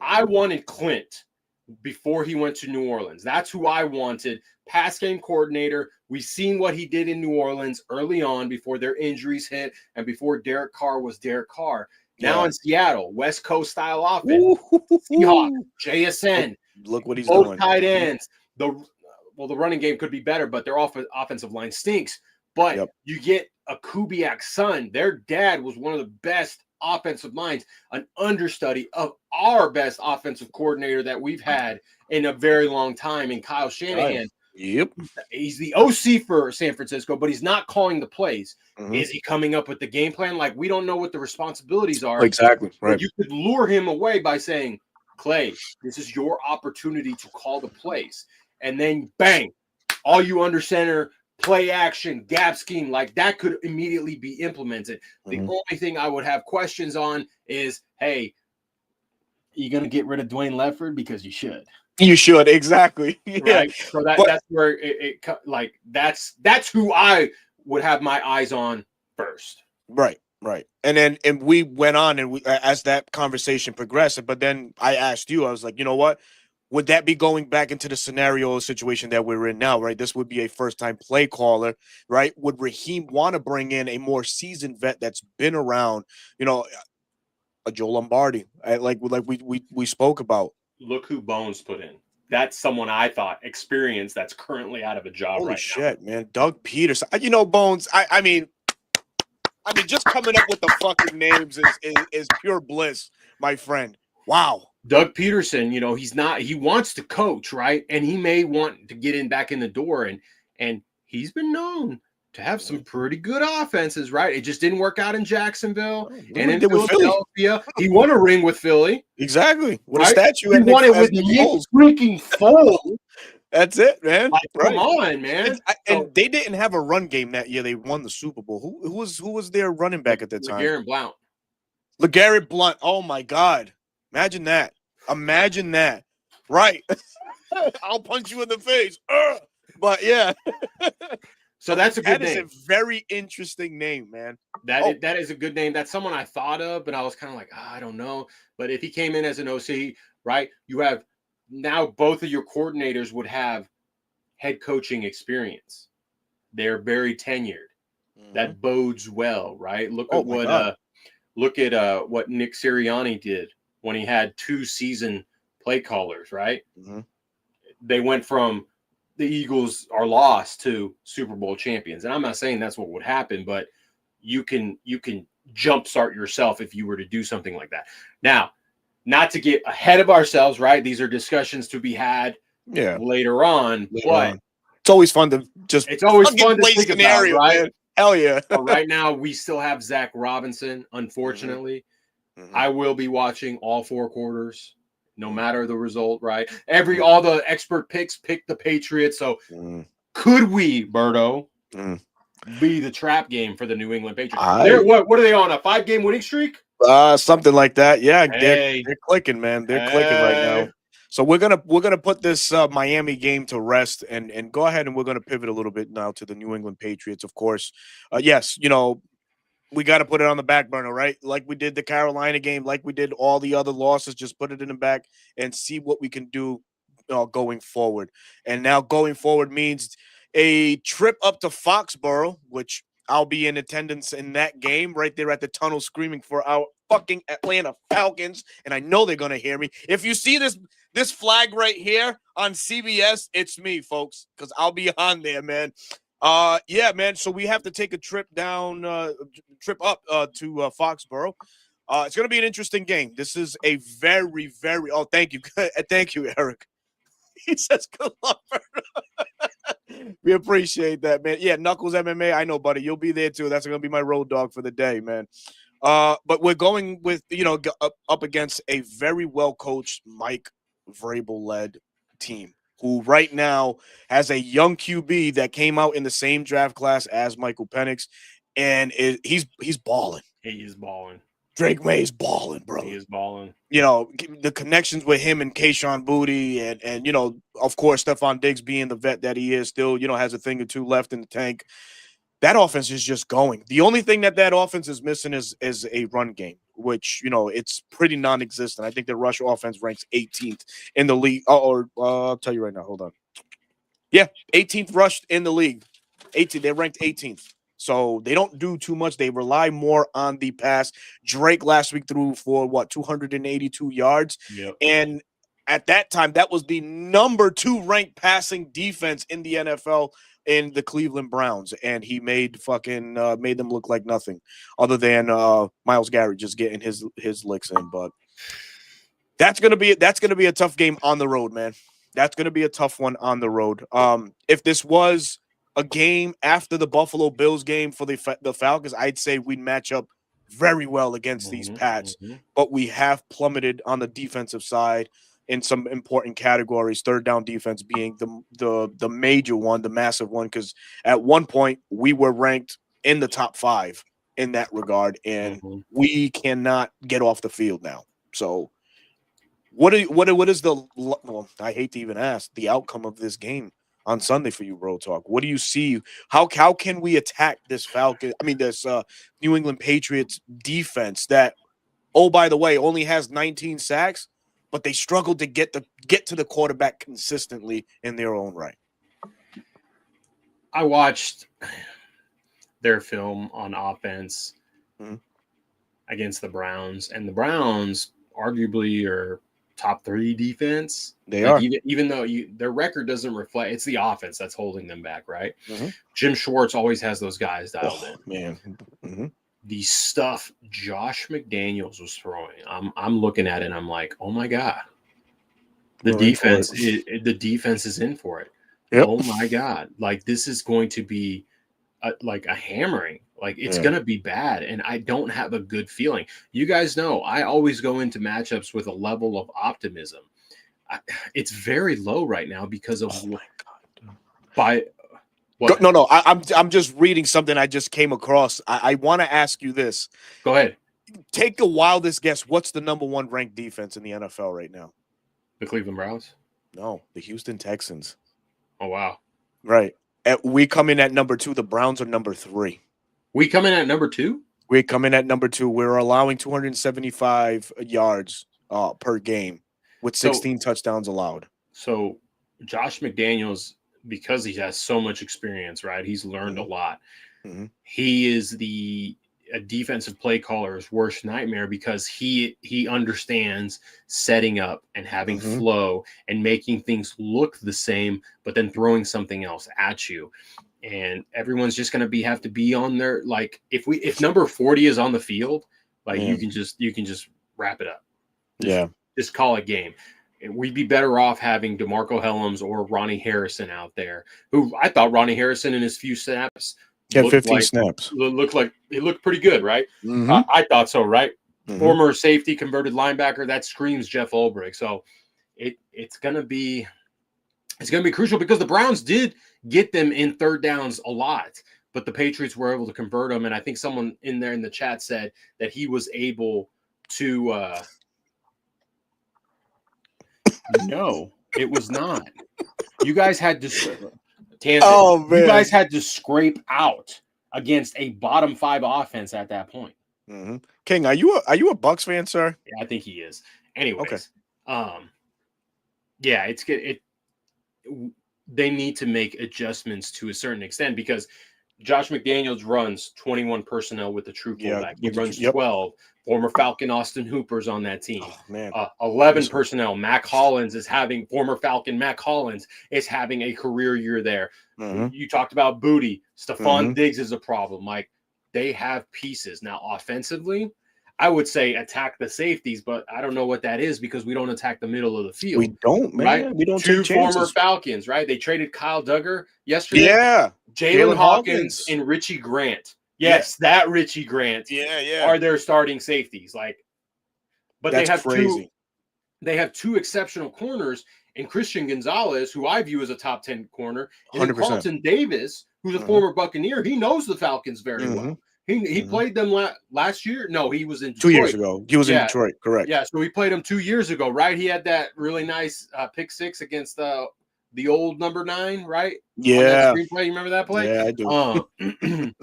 [SPEAKER 2] I wanted Clint before he went to New Orleans. That's who I wanted. Pass game coordinator. We've seen what he did in New Orleans early on before their injuries hit and before Derek Carr was Derek Carr. Now in Seattle, West Coast style offense. Seahawks, JSN.
[SPEAKER 1] Look what he's doing.
[SPEAKER 2] Both tight ends. The running game could be better, but their offensive line stinks. But you get a Kubiak son. Their dad was one of the best offensive minds, an understudy of our best offensive coordinator that we've had in a very long time, in Kyle Shanahan.
[SPEAKER 1] Yep.
[SPEAKER 2] He's the OC for San Francisco, but he's not calling the plays. Is he coming up with the game plan? Like, we don't know what the responsibilities are.
[SPEAKER 1] Exactly. Right.
[SPEAKER 2] You could lure him away by saying, Clay, this is your opportunity to call the plays. And then bang, all you under center, play action, gap scheme, like that could immediately be implemented. The only thing I would have questions on is, hey, you going to get rid of Dwayne Lefford? Because you should.
[SPEAKER 1] You should, exactly.
[SPEAKER 2] Right. So that's where that's who I would have my eyes on first.
[SPEAKER 1] Right. And we went on, and as that conversation progressed, but then I asked you, I was like, you know what? Would that be going back into the scenario situation that we're in now, right? This would be a first-time play caller, right? Would Raheem want to bring in a more seasoned vet that's been around, a Joe Lombardi, like we spoke about?
[SPEAKER 2] Look who Bones put in. That's someone I thought experienced that's currently out of a job.
[SPEAKER 1] Holy shit, man. Doug Peterson. Bones, I mean, just coming up with the fucking names is pure bliss, my friend. Wow.
[SPEAKER 2] Doug Peterson, he wants to coach, right? And he may want to get back in the door, and he's been known to have some pretty good offenses, right? It just didn't work out in Jacksonville and in
[SPEAKER 1] with Philly.
[SPEAKER 2] Philadelphia. He won a ring with Philly.
[SPEAKER 1] Exactly. With a
[SPEAKER 2] right?
[SPEAKER 1] statue.
[SPEAKER 2] He won it with Nick freaking Foles.
[SPEAKER 1] That's it, man.
[SPEAKER 2] Like, come on, man.
[SPEAKER 1] And they didn't have a run game that year. They won the Super Bowl. Who was their running back at the time?
[SPEAKER 2] LeGarrette Blount.
[SPEAKER 1] LeGarrette Blount. Oh my God. Imagine that. Right. I'll punch you in the face. But yeah.
[SPEAKER 2] So that's a good name.
[SPEAKER 1] That is a very interesting name, man.
[SPEAKER 2] That is a good name. That's someone I thought of, but I was kind of like, I don't know. But if he came in as an OC, right, you have now both of your coordinators would have head coaching experience. They're very tenured. Mm-hmm. That bodes well, right? Look at what Nick Sirianni did when he had 2 season play callers, right? Mm-hmm. They went from the Eagles are lost to Super Bowl champions. And I'm not saying that's what would happen, but you can jumpstart yourself if you were to do something like that. Now, not to get ahead of ourselves, right? These are discussions to be had later on. But
[SPEAKER 1] it's always fun to just
[SPEAKER 2] think about, right?
[SPEAKER 1] Man. Hell yeah.
[SPEAKER 2] But right now, we still have Zach Robinson, unfortunately. Mm-hmm. I will be watching all 4 quarters, no matter the result, right? All the expert picks pick the Patriots. So could we, Berto, be the trap game for the New England Patriots? What are they on, a 5-game winning streak?
[SPEAKER 1] Something like that. Yeah, they're clicking, man. They're clicking right now. So we're gonna put this Miami game to rest and go ahead, and we're gonna pivot a little bit now to the New England Patriots. Of course, yes, we got to put it on the back burner, right? Like we did the Carolina game, like we did all the other losses. Just put it in the back and see what we can do going forward. And now going forward means a trip up to Foxborough, which I'll be in attendance in that game right there at the tunnel screaming for our fucking Atlanta Falcons. And I know they're going to hear me. If you see this flag right here on CBS, it's me, folks, because I'll be on there, man. Yeah, man. So we have to take a trip up to Foxborough. It's going to be an interesting game. This is a very, very, thank you. Thank you, Eric. He says, good luck. We appreciate that, man. Yeah, Knuckles MMA. I know, buddy. You'll be there too. That's going to be my road dog for the day, man. But we're going with, up against a very well-coached Mike Vrabel-led team, who right now has a young QB that came out in the same draft class as Michael Penix, and he's balling.
[SPEAKER 2] He is balling.
[SPEAKER 1] Drake May's balling, bro.
[SPEAKER 2] He is balling.
[SPEAKER 1] The connections with him and Kayshon Boutte and of course, Stephon Diggs being the vet that he is still, has a thing or two left in the tank. That offense is just going. The only thing that offense is missing is a run game, which, it's pretty non-existent. I think the rush offense ranks 18th in the league. I'll tell you right now. Hold on. Yeah, 18th rushed in the league. 18th. They're ranked 18th. So they don't do too much. They rely more on the pass. Drake last week threw for 282 yards. Yep. And at that time, that was the number 2 ranked passing defense in the NFL in the Cleveland Browns. And he made them look like nothing other than Myles Garrett just getting his licks in. But that's gonna be a tough game on the road, man. That's gonna be a tough one on the road. If this was a game after the Buffalo Bills game for the Falcons, I'd say we'd match up very well against these Pats. But we have plummeted on the defensive side in some important categories, third down defense being the major one, the massive one, because at one point we were ranked in the top 5 in that regard, and we cannot get off the field now. So what is I hate to even ask, the outcome of this game on Sunday for you, Bro Talk? What do you see? How can we attack this this New England Patriots defense that, oh, by the way, only has 19 sacks, but they struggled to get to the quarterback consistently in their own right?
[SPEAKER 2] I watched their film on offense against the Browns, and the Browns arguably are top 3 defense.
[SPEAKER 1] They are.
[SPEAKER 2] Even though their record doesn't reflect, it's the offense that's holding them back, right? Jim Schwartz always has those guys dialed in.
[SPEAKER 1] Man.
[SPEAKER 2] the stuff Josh McDaniels was throwing, I'm looking at it and I'm like, oh my God, the defense is in for it.
[SPEAKER 1] Yep.
[SPEAKER 2] Oh my God, like this is going to be like a hammering. Like it's
[SPEAKER 1] Yeah.
[SPEAKER 2] going to be bad, and I don't have a good feeling. You guys know I always go into matchups with a level of optimism. It's very low right now because of
[SPEAKER 1] my God.
[SPEAKER 2] by what?
[SPEAKER 1] No. I'm just reading something I just came across. I want to ask you this.
[SPEAKER 2] Go ahead.
[SPEAKER 1] Take the wildest guess. What's the number one ranked defense in the NFL right now?
[SPEAKER 2] The Cleveland Browns?
[SPEAKER 1] No, the Houston Texans.
[SPEAKER 2] Oh, wow.
[SPEAKER 1] Right. We come in at number 2. The Browns are number 3.
[SPEAKER 2] We come in at number 2?
[SPEAKER 1] We come in at number 2. We're allowing 275 yards per game with 16 touchdowns allowed.
[SPEAKER 2] So Josh McDaniels, because he has so much experience, right? He's learned a lot.
[SPEAKER 1] Mm-hmm.
[SPEAKER 2] He is a defensive play caller's worst nightmare because he understands setting up and having flow and making things look the same, but then throwing something else at you. And everyone's just going to have to be on their, like, if number 40 is on the field, like you can just wrap it up. Just call it game. We'd be better off having DeMarco Hellams or Ronnie Harrison out there, who I thought Ronnie Harrison in his few snaps
[SPEAKER 1] had 15 snaps.
[SPEAKER 2] Looked like he looked pretty good, right? I thought so, right? Former safety, converted linebacker. That screams Jeff Ulbrich. So it's gonna be crucial because the Browns did get them in third downs a lot, but the Patriots were able to convert them. And I think someone in there in the chat said that he was able to. No, it was not. You guys had to. You guys had to scrape out against a bottom 5 offense at that point.
[SPEAKER 1] King, are you a Bucs fan, sir?
[SPEAKER 2] Yeah, I think he is. Anyways, yeah, it's good. They need to make adjustments to a certain extent because Josh McDaniels runs 21 personnel with the true fullback. He runs 12. Former Falcon Austin Hooper's on that team. 11 personnel. Former Falcon Mac Hollins is having a career year there. You talked about Booty. Stephon Diggs is a problem. Like, they have pieces. Now, offensively, I would say attack the safeties, but I don't know what that is because we don't attack the middle of the field.
[SPEAKER 1] We don't, man.
[SPEAKER 2] Right?
[SPEAKER 1] We don't
[SPEAKER 2] Two
[SPEAKER 1] take chances.
[SPEAKER 2] former Falcons, right? They traded Kyle Duggar yesterday.
[SPEAKER 1] Yeah.
[SPEAKER 2] Jalen Hawkins and Richie Grant. Yes, that Richie Grant. Are their starting safeties. Like, but
[SPEAKER 1] that's crazy.
[SPEAKER 2] They have two exceptional corners in Christian Gonzalez, who I view as a top 10 corner, and
[SPEAKER 1] 100%.
[SPEAKER 2] Carlton Davis, who's a former Buccaneer. He knows the Falcons very well. He played them last year. No, he was in Detroit.
[SPEAKER 1] 2 years ago. He was in Detroit, correct.
[SPEAKER 2] Yeah, so he played him 2 years ago, right? He had that really nice pick 6 against the old number 9, right?
[SPEAKER 1] Yeah.
[SPEAKER 2] Screenplay. You remember that play?
[SPEAKER 1] Yeah, I do.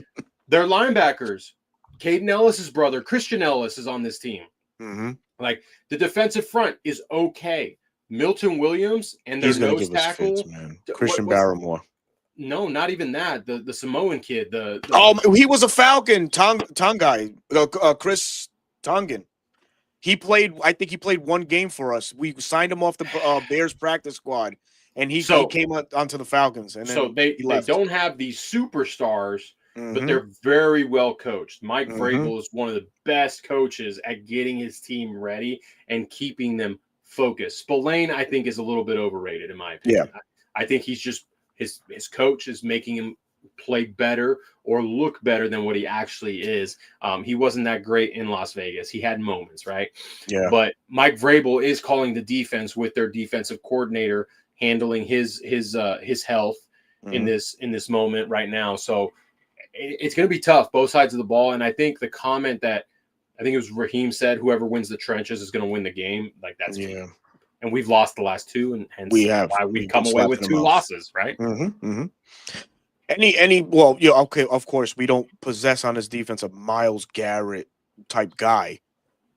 [SPEAKER 2] Their linebackers, Caden Ellis's brother, Christian Ellis, is on this team. Like, the defensive front is okay. Milton Williams and their nose tackle.
[SPEAKER 1] Fits, man. Christian Barrymore.
[SPEAKER 2] No, not even that. The Samoan kid.
[SPEAKER 1] He was a Falcon. Tongai. Chris Tongan. He played. I think he played one game for us. We signed him off the Bears practice squad, and he came onto the Falcons. And then
[SPEAKER 2] they don't have these superstars, but they're very well coached. Mike Vrabel is one of the best coaches at getting his team ready and keeping them focused. Spillane, I think, is a little bit overrated in my opinion.
[SPEAKER 1] Yeah.
[SPEAKER 2] I think he's just his coach is making him play better or look better than what he actually is. He wasn't that great in Las Vegas. He had moments, right?
[SPEAKER 1] Yeah.
[SPEAKER 2] But Mike Vrabel is calling the defense with their defensive coordinator handling his health in this moment right now. So it's going to be tough, both sides of the ball. And I think the comment that I think it was Raheem said, whoever wins the trenches is going to win the game. Like, that's key. And we've lost the last 2, and hence why we've come away with 2 losses, right?
[SPEAKER 1] Okay, of course, we don't possess on this defense a Myles Garrett type guy.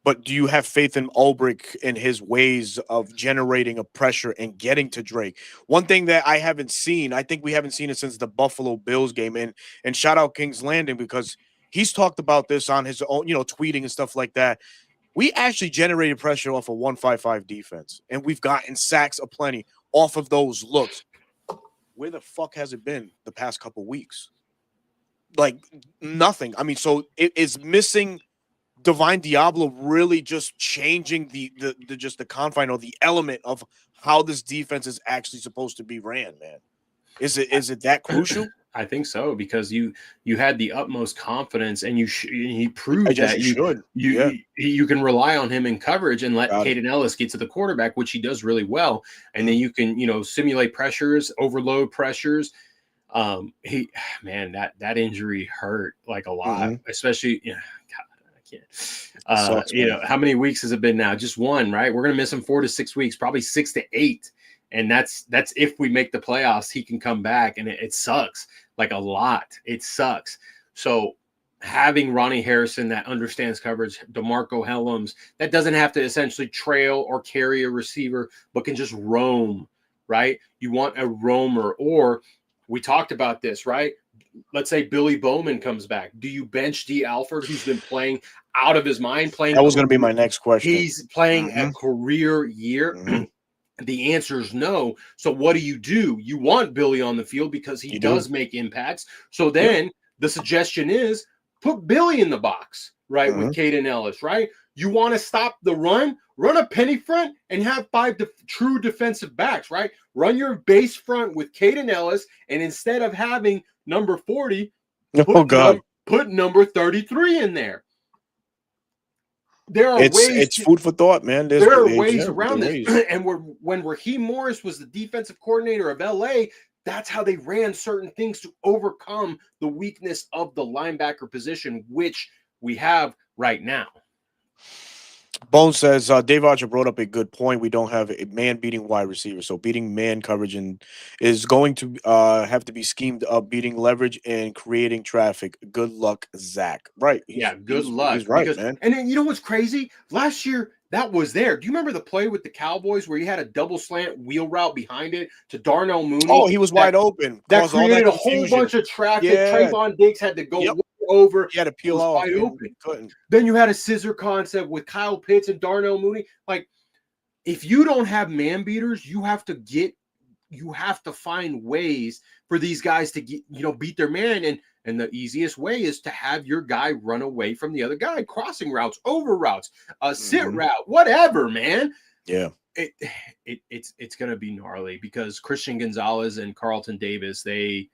[SPEAKER 1] But do you have faith in Ulbrich and his ways of generating a pressure and getting to Drake? One thing that I haven't seen, I think we haven't seen it since the Buffalo Bills game. And shout out King's Landing because he's talked about this on his own, tweeting and stuff like that. We actually generated pressure off a 1-5-5 defense, and we've gotten sacks aplenty off of those looks. Where the fuck has it been the past couple weeks? like nothing. I mean, so it is missing Divine Diablo really just changing the just the confine or the element of how this defense is actually supposed to be ran, man. Is it that crucial?
[SPEAKER 2] I think so, because you had the utmost confidence, and he
[SPEAKER 1] I
[SPEAKER 2] proved
[SPEAKER 1] guess
[SPEAKER 2] that
[SPEAKER 1] you should. Yeah,
[SPEAKER 2] you can rely on him in coverage and let
[SPEAKER 1] got it.
[SPEAKER 2] Caden Ellis get to the quarterback, which he does really well, and then
[SPEAKER 1] Mm,
[SPEAKER 2] you can simulate pressures, overload pressures. He Man, that injury hurt like a lot,
[SPEAKER 1] mm-hmm.
[SPEAKER 2] especially God, I can't.
[SPEAKER 1] Sucks, man.
[SPEAKER 2] How many weeks has it been now? Just one, right? We're gonna miss him 4 to 6 weeks, probably 6 to 8, and that's if we make the playoffs, he can come back, and it sucks like a lot. It sucks. So having Ronnie Harrison that understands coverage, DeMarco Helms that doesn't have to essentially trail or carry a receiver, but can just roam, right? You want a roamer. Or we talked about this, right? Let's say Billy Bowman comes back. Do you bench D. Alford, who's been playing out of his mind,
[SPEAKER 1] That was going to be my next question.
[SPEAKER 2] he's playing a
[SPEAKER 1] Mm-hmm.
[SPEAKER 2] career year?
[SPEAKER 1] Mm-hmm.
[SPEAKER 2] The answer is no. So what do? You want Billy on the field because he
[SPEAKER 1] You do.
[SPEAKER 2] does make impacts. So
[SPEAKER 1] Yep.
[SPEAKER 2] then the suggestion is put Billy in the box, right, with
[SPEAKER 1] Mm-hmm.
[SPEAKER 2] Caden Ellis, right? You want to stop the run a penny front and have five true defensive backs, right? Run your base front with Caden Ellis, and instead of having number 40,
[SPEAKER 1] Oh God,
[SPEAKER 2] put number 33 in there. There are
[SPEAKER 1] it's food for thought, man.
[SPEAKER 2] There are
[SPEAKER 1] Yeah,
[SPEAKER 2] ways around this. And when Raheem Morris was the defensive coordinator of LA, that's how they ran certain things to overcome the weakness of the linebacker position, which we have right now.
[SPEAKER 1] Bone says Dave Archer brought up a good point. We don't have a man beating wide receiver, so beating man coverage is going to have to be schemed up, beating leverage and creating traffic. Good luck, Zach. Right?
[SPEAKER 2] Good luck.
[SPEAKER 1] He's right, man.
[SPEAKER 2] And then you know what's crazy? Last year that was there. Do you remember the play with the Cowboys where you had a double slant wheel route behind it to Darnell Mooney?
[SPEAKER 1] Oh, he was wide open.
[SPEAKER 2] That
[SPEAKER 1] Caused all that
[SPEAKER 2] created a whole
[SPEAKER 1] confusion.
[SPEAKER 2] bunch of traffic.
[SPEAKER 1] Yeah.
[SPEAKER 2] Trayvon Diggs had to go
[SPEAKER 1] Yep.
[SPEAKER 2] over.
[SPEAKER 1] He had to
[SPEAKER 2] It
[SPEAKER 1] peel
[SPEAKER 2] was
[SPEAKER 1] off.
[SPEAKER 2] wide open.
[SPEAKER 1] Couldn't.
[SPEAKER 2] Then you had a scissor concept with Kyle Pitts and Darnell Mooney. Like, if you don't have man beaters, you have to find ways for these guys to get, beat their man. And the easiest way is to have your guy run away from the other guy, crossing routes, over routes, sit route, whatever, man.
[SPEAKER 1] Yeah.
[SPEAKER 2] It's going to be gnarly because Christian Gonzalez and Carlton Davis, they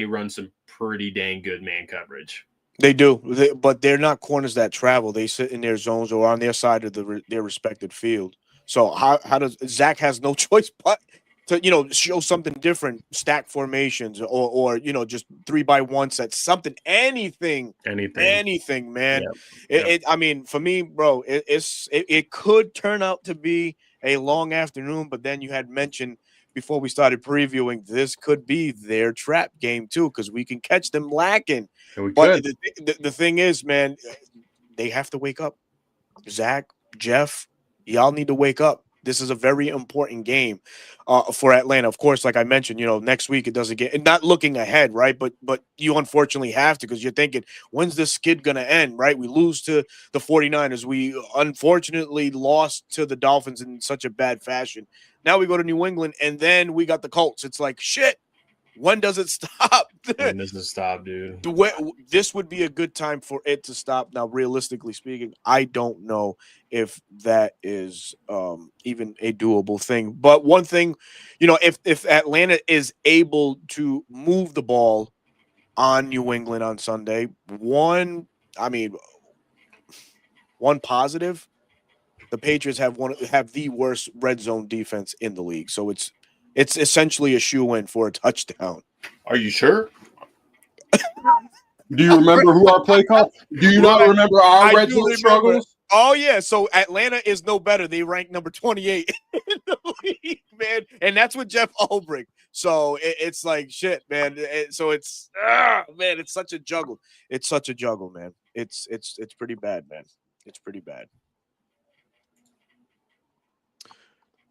[SPEAKER 2] run some pretty dang good man coverage.
[SPEAKER 1] They do, but they're not corners that travel. They sit in their zones or on their side of their respected field. So how does Zach has no choice but to show something different, stack formations or just 3-by-1 sets, something, anything, man.
[SPEAKER 2] Yep.
[SPEAKER 1] I mean, for me, bro, it could turn out to be a long afternoon, but then you had mentioned before we started previewing, this could be their trap game too, because we can catch them lacking. But the thing is, man, they have to wake up. Zach, Jeff, y'all need to wake up. This is a very important game for Atlanta. Of course, like I mentioned, next week it doesn't get, and not looking ahead, right? But you unfortunately have to, because you're thinking, when's this skid going to end, right? We lose to the 49ers. We unfortunately lost to the Dolphins in such a bad fashion. Now we go to New England, and then we got the Colts. It's like, shit, when does it stop?
[SPEAKER 2] When does it stop, dude?
[SPEAKER 1] This would be a good time for it to stop. Now, realistically speaking, I don't know if that is even a doable thing. But one thing, if Atlanta is able to move the ball on New England on Sunday, one positive, the Patriots have the worst red zone defense in the league. So it's essentially a shoe-in for a touchdown.
[SPEAKER 2] Are you sure? Do you remember who our play call? Do you not remember our red zone struggles?
[SPEAKER 1] Oh, yeah. So Atlanta is no better. They rank number 28 in the league, man. And that's with Jeff Ulbrich. So it's like, shit, man. So it's, man, it's such a juggle. It's such a juggle, man. It's pretty bad, man. It's pretty bad.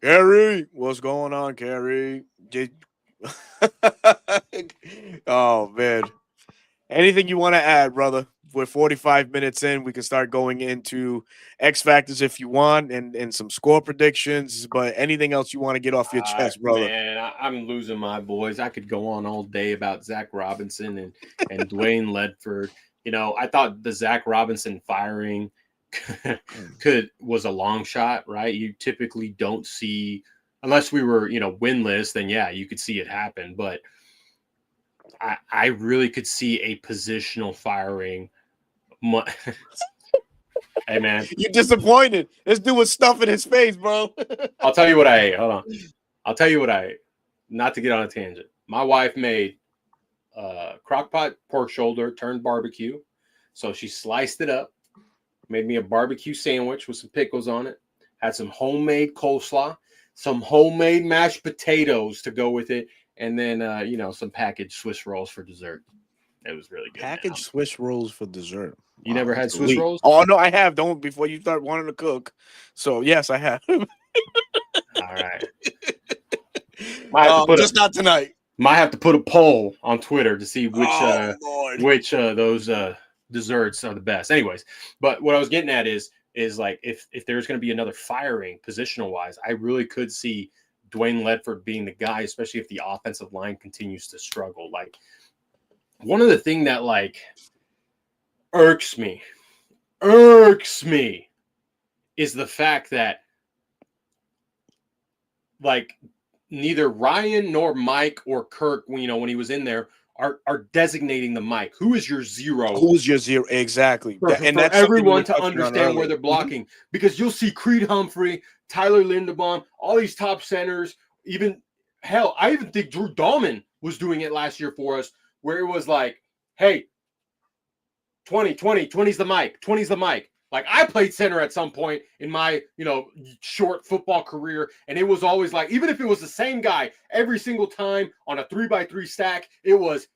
[SPEAKER 1] Carrie, what's going on, Carrie? Oh, man. Anything you want to add, brother, we're 45 minutes in. We can start going into X factors if you want, and some score predictions. But anything else you want to get off your chest, brother?
[SPEAKER 2] Man, I'm losing my boys. I could go on all day about Zach Robinson and Dwayne Ledford. I thought the Zach Robinson firing was a long shot, right? You typically don't see, unless we were, winless, then yeah, you could see it happen. But I really could see a positional firing. Hey, man.
[SPEAKER 1] You disappointed. This dude was stuffing his face, bro.
[SPEAKER 2] I'll tell you what I ate. Hold on. I'll tell you what I ate. Not to get on a tangent. My wife made crock-pot pork shoulder turned barbecue. So she sliced it up, made me a barbecue sandwich with some pickles on it, had some homemade coleslaw, some homemade mashed potatoes to go with it, and then, some packaged Swiss rolls for dessert. It was really good.
[SPEAKER 1] Packaged Swiss rolls for dessert.
[SPEAKER 2] You never had Swiss rolls?
[SPEAKER 1] Oh, no, I have. Don't before you start wanting to cook. So, yes, I have.
[SPEAKER 2] All right.
[SPEAKER 1] Just not tonight.
[SPEAKER 2] Might have to put a poll on Twitter to see which those desserts are the best. Anyways, but what I was getting at is like if there's going to be another firing positional wise, I really could see Dwayne Ledford being the guy, especially if the offensive line continues to struggle. Like one of the things that like irks me is the fact that like neither Ryan nor Mike or Kirk, when he was in there, are designating the Mike. Who is your zero?
[SPEAKER 1] Who's your zero? Exactly.
[SPEAKER 2] For
[SPEAKER 1] that's
[SPEAKER 2] everyone to understand where they're blocking. Because you'll see Creed Humphrey, Tyler Linderbaum, all these top centers, even hell, I even think Drew Dahlman was doing it last year for us, where it was like, hey, 20's the Mike, 20's the Mike. Like I played center at some point in my, short football career. And it was always like, even if it was the same guy every single time on a 3x3 stack, it was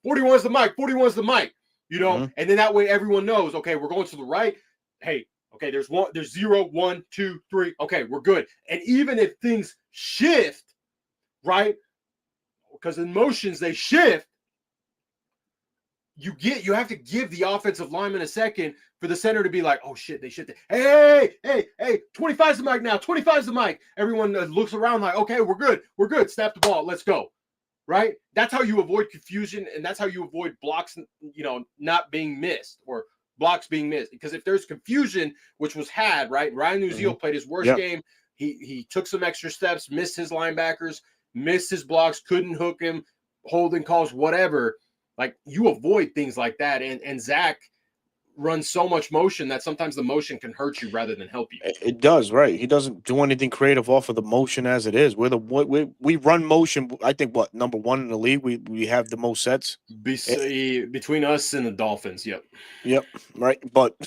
[SPEAKER 2] 41's the Mike, 41's the Mike, and then that way everyone knows, okay, we're going to the right. Hey, okay, there's 0, 1, 2, 3. Okay, we're good. And even if things shift, right? Because in motions, they shift. You have to give the offensive lineman a second for the center to be like, oh shit, they shifted. Hey, 25's the Mike now. 25's the Mike. Everyone looks around like, okay, we're good. Snap the ball. Let's go. Right? That's how you avoid confusion, and that's how you avoid blocks, not being missed or blocks being missed. Because if there's confusion, which was had, right? Ryan Uziel played his worst game. He took some extra steps, missed his linebackers, missed his blocks, couldn't hook him, holding calls, whatever. Like you avoid things like that, and Zach runs so much motion that sometimes the motion can hurt you rather than help you.
[SPEAKER 1] It does, right? He doesn't do anything creative off of the motion as it is. We run motion. I think number 1 in the league. We have the most sets
[SPEAKER 2] Between us and the Dolphins.
[SPEAKER 1] Yep, right. But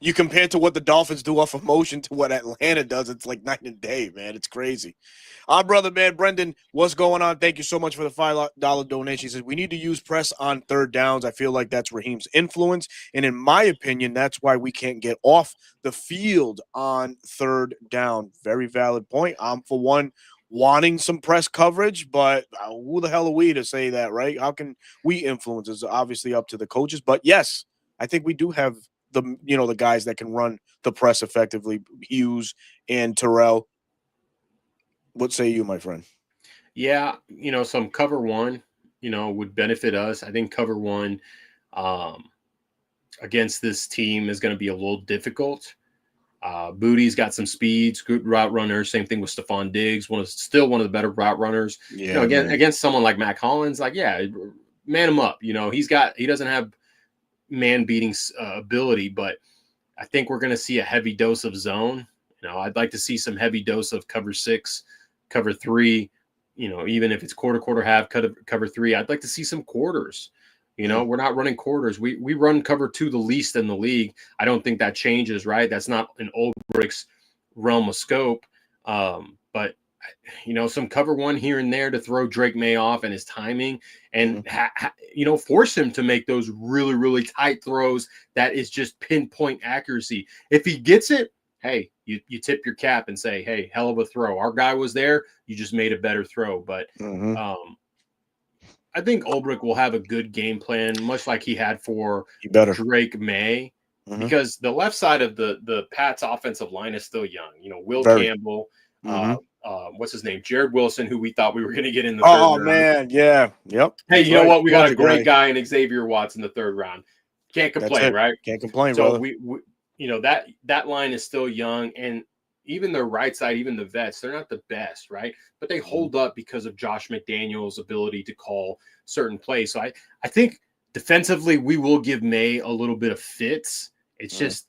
[SPEAKER 1] you compare to what the Dolphins do off of motion to what Atlanta does, it's like night and day, man. It's crazy. Our brother, man, Brendan, what's going on? Thank you so much for the $5 donation. He says, we need to use press on third downs. I feel like that's Raheem's influence. And in my opinion, that's why we can't get off the field on third down. Very valid point. I'm, for one, wanting some press coverage, but who the hell are we to say that, right? How can we influence? It's obviously up to the coaches. But, yes, I think we do have the guys that can run the press effectively, Hughes and Terrell. What say you, my friend?
[SPEAKER 2] Yeah, some cover one, would benefit us. I think cover one against this team is going to be a little difficult. Booty's got some speeds, good route runner. Same thing with Stephon Diggs, still one of the better route runners.
[SPEAKER 1] Yeah,
[SPEAKER 2] against someone like Mac Hollins, like, yeah, man him up. He doesn't have man beating ability, but I think we're going to see a heavy dose of zone. I'd like to see some heavy dose of cover 6, cover 3, even if it's quarter, half, cover 3, I'd like to see some quarters. We're not running quarters. We run cover 2 the least in the league. I don't think that changes, right? That's not an old bricks realm of scope. But some cover 1 here and there to throw Drake May off and his timing and, force him to make those really, really tight throws. That is just pinpoint accuracy. If he gets it, hey, you tip your cap and say, hey, hell of a throw. Our guy was there. You just made a better throw. But I think Ulbrich will have a good game plan, much like he had for
[SPEAKER 1] He better.
[SPEAKER 2] Drake May, because the left side of the Pats offensive line is still young. You know, Will
[SPEAKER 1] Very.
[SPEAKER 2] Campbell, what's his name, Jared Wilson, who we thought we were going to get in the third
[SPEAKER 1] Oh
[SPEAKER 2] round.
[SPEAKER 1] man, yeah, yep.
[SPEAKER 2] Hey,
[SPEAKER 1] That's
[SPEAKER 2] you know
[SPEAKER 1] right.
[SPEAKER 2] what? We got a
[SPEAKER 1] Georgia
[SPEAKER 2] great guy in Xavier Watts in the third round. Can't
[SPEAKER 1] That's
[SPEAKER 2] complain,
[SPEAKER 1] it.
[SPEAKER 2] right?
[SPEAKER 1] Can't complain,
[SPEAKER 2] So
[SPEAKER 1] brother.
[SPEAKER 2] we you know that line is still young, and even the right side, even the vets, they're not the best, right? But they hold up because of Josh McDaniels' ability to call certain plays. So I think defensively we will give May a little bit of fits. It's just,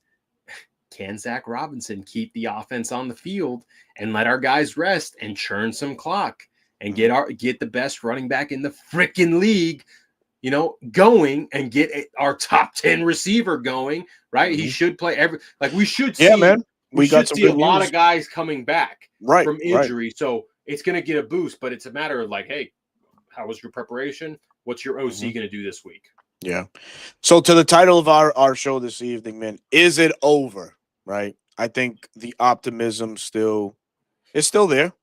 [SPEAKER 2] can Zach Robinson keep the offense on the field and let our guys rest and churn some clock and get the best running back in the freaking league, you know, going, and get our top 10 receiver going, right? He should play we should see,
[SPEAKER 1] man.
[SPEAKER 2] we
[SPEAKER 1] got
[SPEAKER 2] should
[SPEAKER 1] some
[SPEAKER 2] see a
[SPEAKER 1] good
[SPEAKER 2] lot
[SPEAKER 1] news.
[SPEAKER 2] of guys coming back
[SPEAKER 1] Right,
[SPEAKER 2] from
[SPEAKER 1] right.
[SPEAKER 2] injury. So it's going to get a boost, but it's a matter of like, hey, how was your preparation? What's your OC going to do this week?
[SPEAKER 1] Yeah. So to the title of our show this evening, man, is it over? Right. I think the optimism is still there.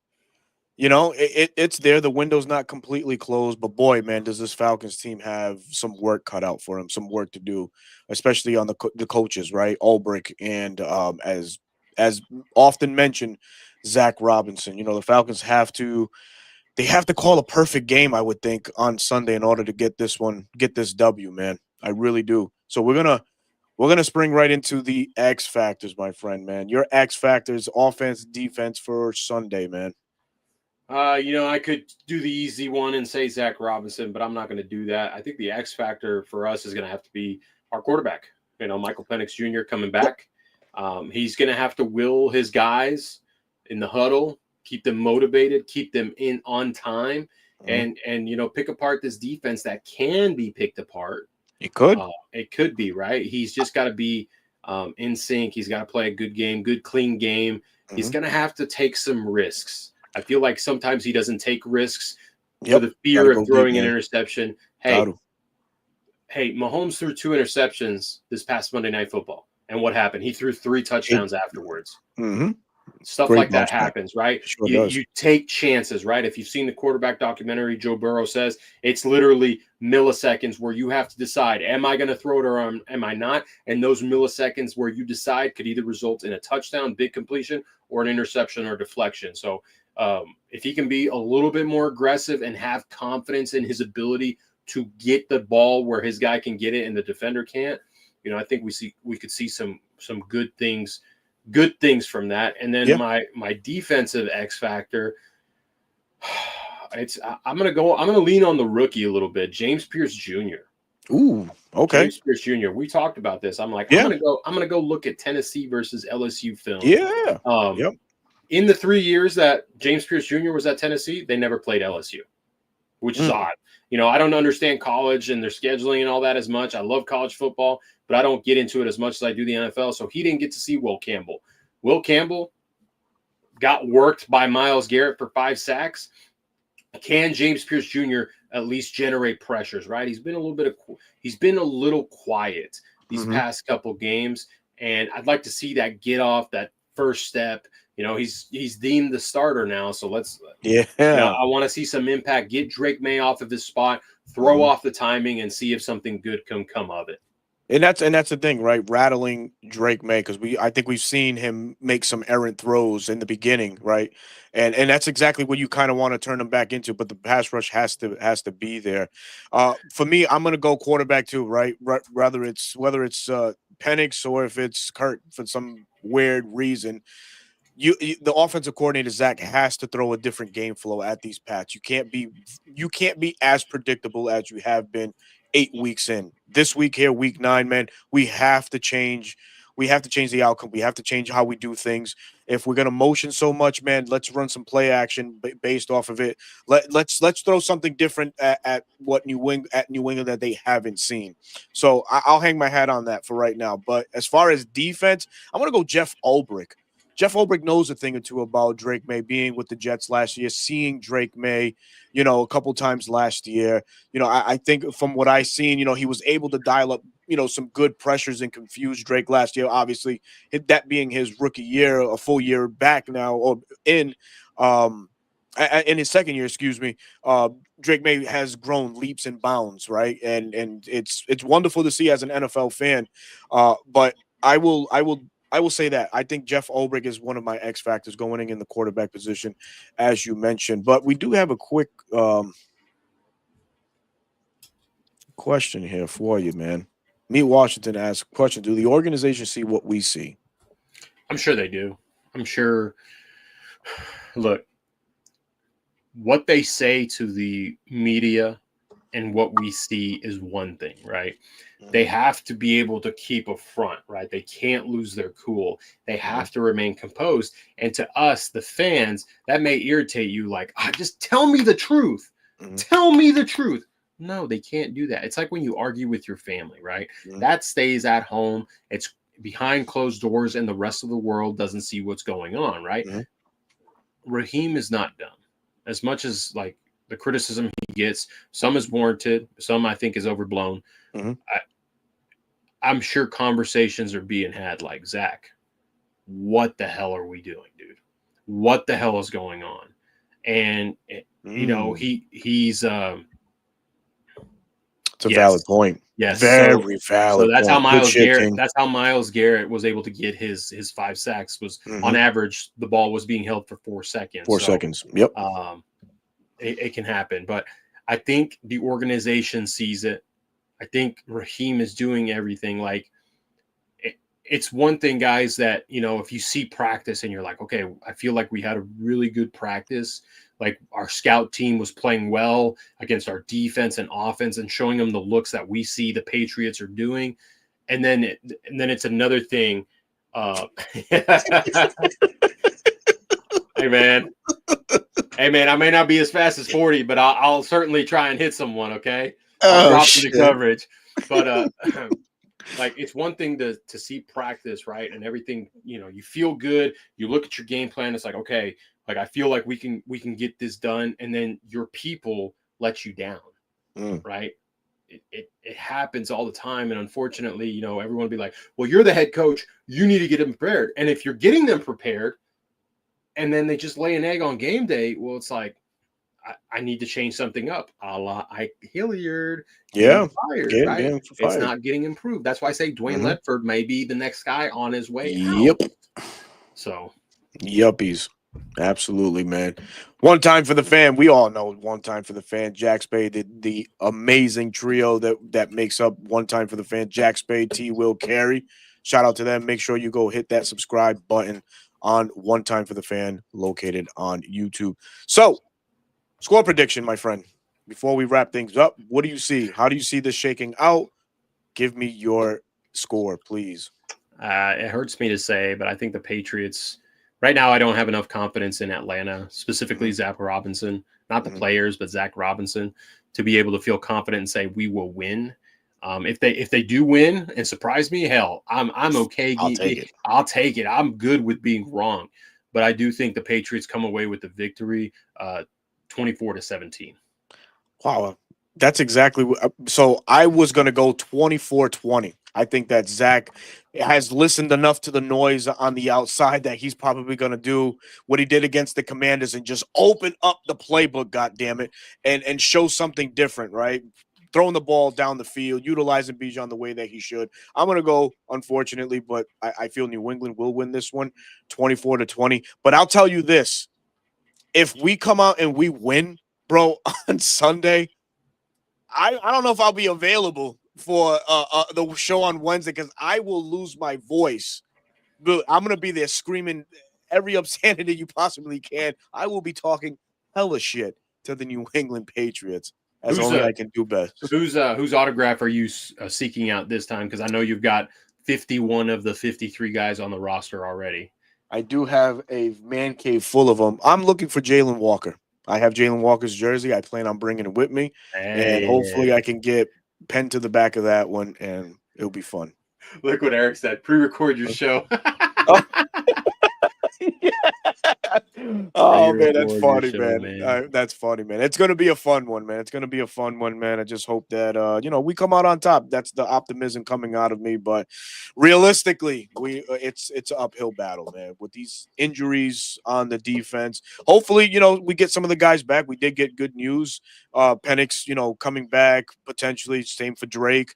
[SPEAKER 1] You know, it's there. The window's not completely closed, but boy, man, does this Falcons team have some work cut out for them, some work to do, especially on the coaches, right? Ulbrich and as often mentioned, Zach Robinson. You know, the Falcons they have to call a perfect game, I would think, on Sunday in order to get this W, man. I really do. So we're gonna spring right into the X factors, my friend, man. Your X factors, offense, defense for Sunday, man.
[SPEAKER 2] You know, I could do the easy one and say Zach Robinson, but I'm not going to do that. I think the X factor for us is going to have to be our quarterback. You know, Michael Penix Jr. coming back. He's going to have to will his guys in the huddle, keep them motivated, keep them in on time, and you know, pick apart this defense that can be picked apart.
[SPEAKER 1] It could.
[SPEAKER 2] It could be, right. He's just got to be in sync. He's got to play a good game, good clean game. He's going to have to take some risks. I feel like sometimes he doesn't take risks for the fear of throwing an interception. Hey, Mahomes threw 2 interceptions this past Monday Night Football. And what happened? He threw 3 touchdowns afterwards. Stuff
[SPEAKER 1] Great
[SPEAKER 2] like that happens, right?
[SPEAKER 1] Sure
[SPEAKER 2] you take chances, right? If you've seen the quarterback documentary, Joe Burrow says it's literally milliseconds where you have to decide, am I going to throw it or am I not? And those milliseconds where you decide could either result in a touchdown, big completion, or an interception or deflection. So if he can be a little bit more aggressive and have confidence in his ability to get the ball where his guy can get it and the defender can't, you know, I think we could see some good things from that. And then my defensive X factor, I'm gonna lean on the rookie a little bit, James Pierce Jr.
[SPEAKER 1] Ooh, okay.
[SPEAKER 2] James Pierce Jr. We talked about this. I'm like, I'm gonna go look at Tennessee versus LSU film.
[SPEAKER 1] Yeah.
[SPEAKER 2] In the 3 years that James Pierce Jr. was at Tennessee, they never played LSU, which is odd. You know, I don't understand college and their scheduling and all that as much. I love college football, but I don't get into it as much as I do the NFL. So he didn't get to see Will Campbell. Will Campbell got worked by Myles Garrett for 5 sacks. Can James Pierce Jr. at least generate pressures, right? He's been a little quiet these past couple games, and I'd like to see that get off that first step. You know, he's deemed the starter now, so you know, I want to see some impact. Get Drake May off of his spot, throw off the timing, and see if something good can come of it.
[SPEAKER 1] And that's the thing, right? Rattling Drake May, because I think we've seen him make some errant throws in the beginning, right? And that's exactly what you kind of want to turn him back into. But the pass rush has to be there. For me, I'm gonna go quarterback too, right? Whether it's Penix or if it's Kurt for some weird reason. The offensive coordinator Zach has to throw a different game flow at these Pats. You can't be as predictable as you have been 8 weeks in. This week here, week 9, man, we have to change. We have to change the outcome. We have to change how we do things. If we're gonna motion so much, man, let's run some play action based off of it. Let's throw something different at New England that they haven't seen. So I'll hang my hat on that for right now. But as far as defense, I'm gonna go Jeff Ulbrich. Jeff Ulbrich knows a thing or two about Drake May being with the Jets last year, seeing Drake May, you know, a couple times last year. You know, I think from what I've seen, you know, he was able to dial up, you know, some good pressures and confuse Drake last year. Obviously, that being his rookie year, a full year back now or in. in his second year, excuse me, Drake May has grown leaps and bounds, right? And it's wonderful to see as an NFL fan. But I will say that I think Jeff Ulbrich is one of my X factors going in the quarterback position, as you mentioned. But we do have a quick question here for you, man. Meet Washington asks question: do the organization see what we see?
[SPEAKER 2] I'm sure they do. I'm sure. Look, what they say to the media and what we see is one thing, right? They have to be able to keep a front, right? They can't lose their cool. They have to remain composed. And to us, the fans, that may irritate you. Like, just tell me the truth. Tell me the truth. No, they can't do that. It's like when you argue with your family, right? That stays at home. It's behind closed doors, and the rest of the world doesn't see what's going on, right? Raheem is not done. As much as like the criticism he gets, some is warranted, some I think is overblown. I'm sure conversations are being had like, Zach, what the hell are we doing, dude? What the hell is going on? And you know, he's
[SPEAKER 1] it's a valid point.
[SPEAKER 2] Yes,
[SPEAKER 1] very valid.
[SPEAKER 2] So that's
[SPEAKER 1] point.
[SPEAKER 2] how Myles Garrett. That's how Myles Garrett was able to get his 5 sacks. Was on average the ball was being held for 4 seconds.
[SPEAKER 1] 4 seconds. Yep.
[SPEAKER 2] It can happen, but I think the organization sees it. I think Raheem is doing everything. Like it's one thing, guys, that you know if you see practice and you're like, okay, I feel like we had a really good practice. Like our scout team was playing well against our defense and offense and showing them the looks that we see the Patriots are doing. And then it's another thing. Hey man, I may not be as fast as 40, but I'll certainly try and hit someone. Okay. I'll drop into coverage, but like it's one thing to see practice, right? And everything, you know, you feel good. You look at your game plan. It's like, okay, like I feel like we can get this done, and then your people let you down, right? It happens all the time, and unfortunately, you know, everyone will be like, well, you're the head coach, you need to get them prepared. And if you're getting them prepared, and then they just lay an egg on game day, well, it's like I need to change something up. A la Hilliard, fired, right? It's not getting improved. That's why I say Dwayne Ledford may be the next guy on his way out. So,
[SPEAKER 1] yuppies. Absolutely, man. One time for the fan. We all know one time for the fan. Jack Spade, the amazing trio that makes up one time for the fan. Jack Spade, T. Will, Carey. Shout out to them. Make sure you go hit that subscribe button on One Time for the Fan, located on YouTube. So, score prediction, my friend. Before we wrap things up, what do you see? How do you see this shaking out? Give me your score, please.
[SPEAKER 2] It hurts me to say, but I think the Patriots. Right now, I don't have enough confidence in Atlanta, specifically Zach Robinson, not the players, but Zach Robinson, to be able to feel confident and say we will win. If they do win and surprise me, hell, I'm okay. I'll take it. I'm good with being wrong, but I do think the Patriots come away with the victory, 24-17.
[SPEAKER 1] Wow, that's exactly what. So I was going to go 24-20. I think that Zach has listened enough to the noise on the outside that he's probably going to do what he did against the Commanders and just open up the playbook, goddammit, and show something different, right? Throwing the ball down the field, utilizing Bijan the way that he should. I'm going to go, unfortunately, but I feel New England will win this one 24-20. But I'll tell you this. If we come out and we win, bro, on Sunday, I don't know if I'll be available for the show on Wednesday because I will lose my voice. But I'm going to be there screaming every obscenity you possibly can. I will be talking hella shit to the New England Patriots as only I can do best.
[SPEAKER 2] Whose autograph are you seeking out this time? Because I know you've got 51 of the 53 guys on the roster already.
[SPEAKER 1] I do have a man cave full of them. I'm looking for Jalen Walker. I have Jalen Walker's jersey. I plan on bringing it with me, and hopefully I can get pen to the back of that one, and it'll be fun.
[SPEAKER 2] Look what Eric said. Pre-record your show.
[SPEAKER 1] Oh
[SPEAKER 2] You're
[SPEAKER 1] man, that's
[SPEAKER 2] for your
[SPEAKER 1] funny,
[SPEAKER 2] show,
[SPEAKER 1] man.
[SPEAKER 2] man.
[SPEAKER 1] That's funny, man. It's gonna be a fun one, man. It's gonna be a fun one, man. I just hope that we come out on top. That's the optimism coming out of me. But realistically, it's an uphill battle, man. With these injuries on the defense, hopefully, we get some of the guys back. We did get good news. Penix, coming back potentially. Same for Drake.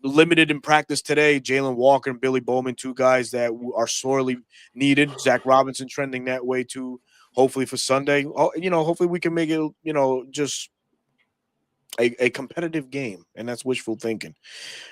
[SPEAKER 1] Limited in practice today. Jalen Walker and Billy Bowman, two guys that are sorely needed. Zach Robinson trending that way too. Hopefully for Sunday, hopefully we can make it, just a competitive game, and that's wishful thinking.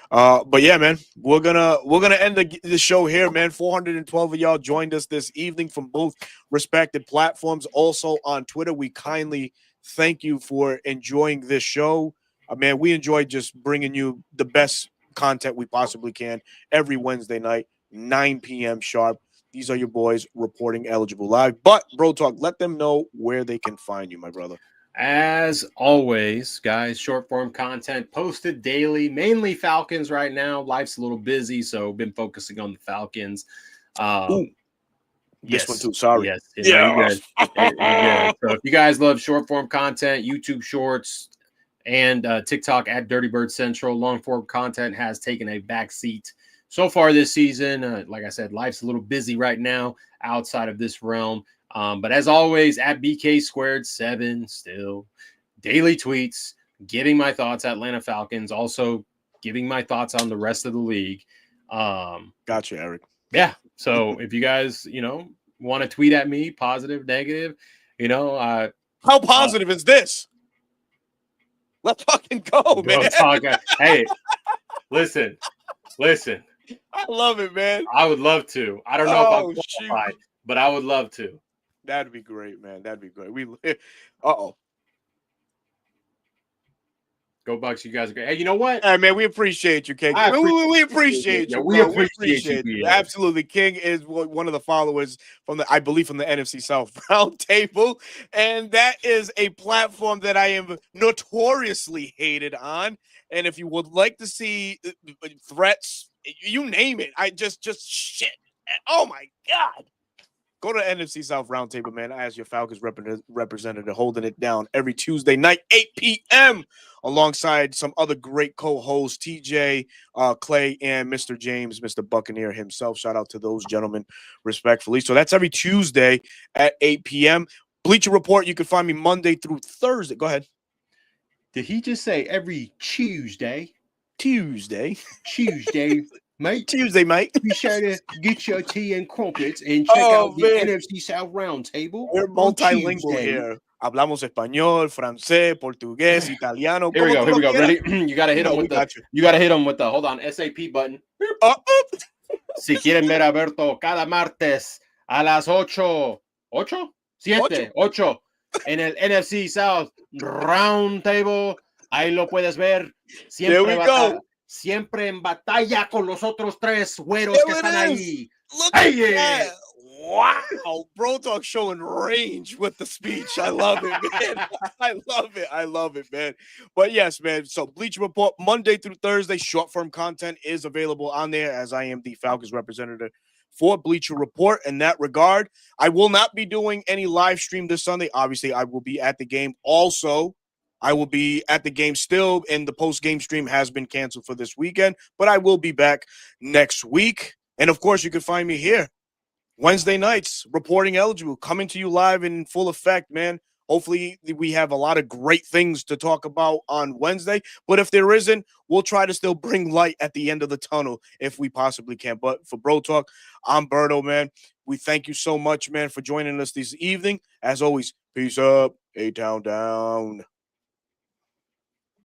[SPEAKER 1] But yeah, man, we're gonna end the show here, man. 412 of y'all joined us this evening from both respected platforms. Also on Twitter, we kindly thank you for enjoying this show. Man, we enjoy just bringing you the best content we possibly can every Wednesday night, 9 p.m. sharp. These are your boys reporting eligible live. But Bro Talk, let them know where they can find you, my brother.
[SPEAKER 2] As always, guys, short form content posted daily, mainly Falcons right now. Life's a little busy, so been focusing on the Falcons.
[SPEAKER 1] This one too. Sorry.
[SPEAKER 2] Yes. No,
[SPEAKER 1] Yeah.
[SPEAKER 2] you're good. You're good. So if you guys love short form content, YouTube Shorts, and TikTok at Dirty Bird Central, long form content has taken a back seat so far this season. Like I said, life's a little busy right now outside of this realm. But as always, at BK Squared 7, still daily tweets, giving my thoughts at Atlanta Falcons, also giving my thoughts on the rest of the league.
[SPEAKER 1] Gotcha, Eric.
[SPEAKER 2] Yeah. So if you guys, want to tweet at me, positive, negative,
[SPEAKER 1] how positive is this? Let's fucking go, man.
[SPEAKER 2] Hey, listen.
[SPEAKER 1] I love it, man.
[SPEAKER 2] I would love to. I don't know if I'm qualified, but I would love to.
[SPEAKER 1] That'd be great, man. That'd be great. Uh-oh.
[SPEAKER 2] Go Bucks, you guys are great. Hey, you know what?
[SPEAKER 1] Hey, man, we appreciate you, King. We appreciate you,
[SPEAKER 2] we
[SPEAKER 1] bro.
[SPEAKER 2] appreciate you.
[SPEAKER 1] Absolutely. King is one of the followers from the NFC South Round Table, and that is a platform that I am notoriously hated on. And if you would like to see threats, you name it, I just shit. Oh my God. Go to NFC South Roundtable, man. As your Falcons representative, holding it down every Tuesday night, 8 p.m., alongside some other great co-hosts, TJ, Clay, and Mr. James, Mr. Buccaneer himself. Shout out to those gentlemen, respectfully. So that's every Tuesday at 8 p.m. Bleacher Report, you can find me Monday through Thursday. Go ahead.
[SPEAKER 2] Did he just say every Tuesday?
[SPEAKER 1] Tuesday,
[SPEAKER 2] mate.
[SPEAKER 1] Tuesday, mate.
[SPEAKER 2] Be sure to get your tea and crumpets and check out the NFC South Roundtable.
[SPEAKER 1] We're multilingual here. Hablamos español, francés, portugués, italiano.
[SPEAKER 2] Here we go. Ready? You gotta hit him with the hold on, SAP button. Si quieren ver a Alberto cada martes a las 8 en el NFC South Roundtable. Ahí lo puedes ver. Siempre en batalla con los otros tres güeros que están ahí.
[SPEAKER 1] Look at that. Wow. Bro Talk showing range with the speech. I love it, man. I love it, man. But yes, man. So Bleacher Report, Monday through Thursday, short form content is available on there, as I am the Falcons representative for Bleacher Report. In that regard, I will not be doing any live stream this Sunday. Obviously, I will be at the game. Also, I will be at the game still, and the post-game stream has been canceled for this weekend, but I will be back next week. And, of course, you can find me here Wednesday nights, reporting eligible, coming to you live in full effect, man. Hopefully, we have a lot of great things to talk about on Wednesday, but if there isn't, we'll try to still bring light at the end of the tunnel if we possibly can. But for Bro Talk, I'm Berto, man. We thank you so much, man, for joining us this evening. As always, peace up, A-Town down.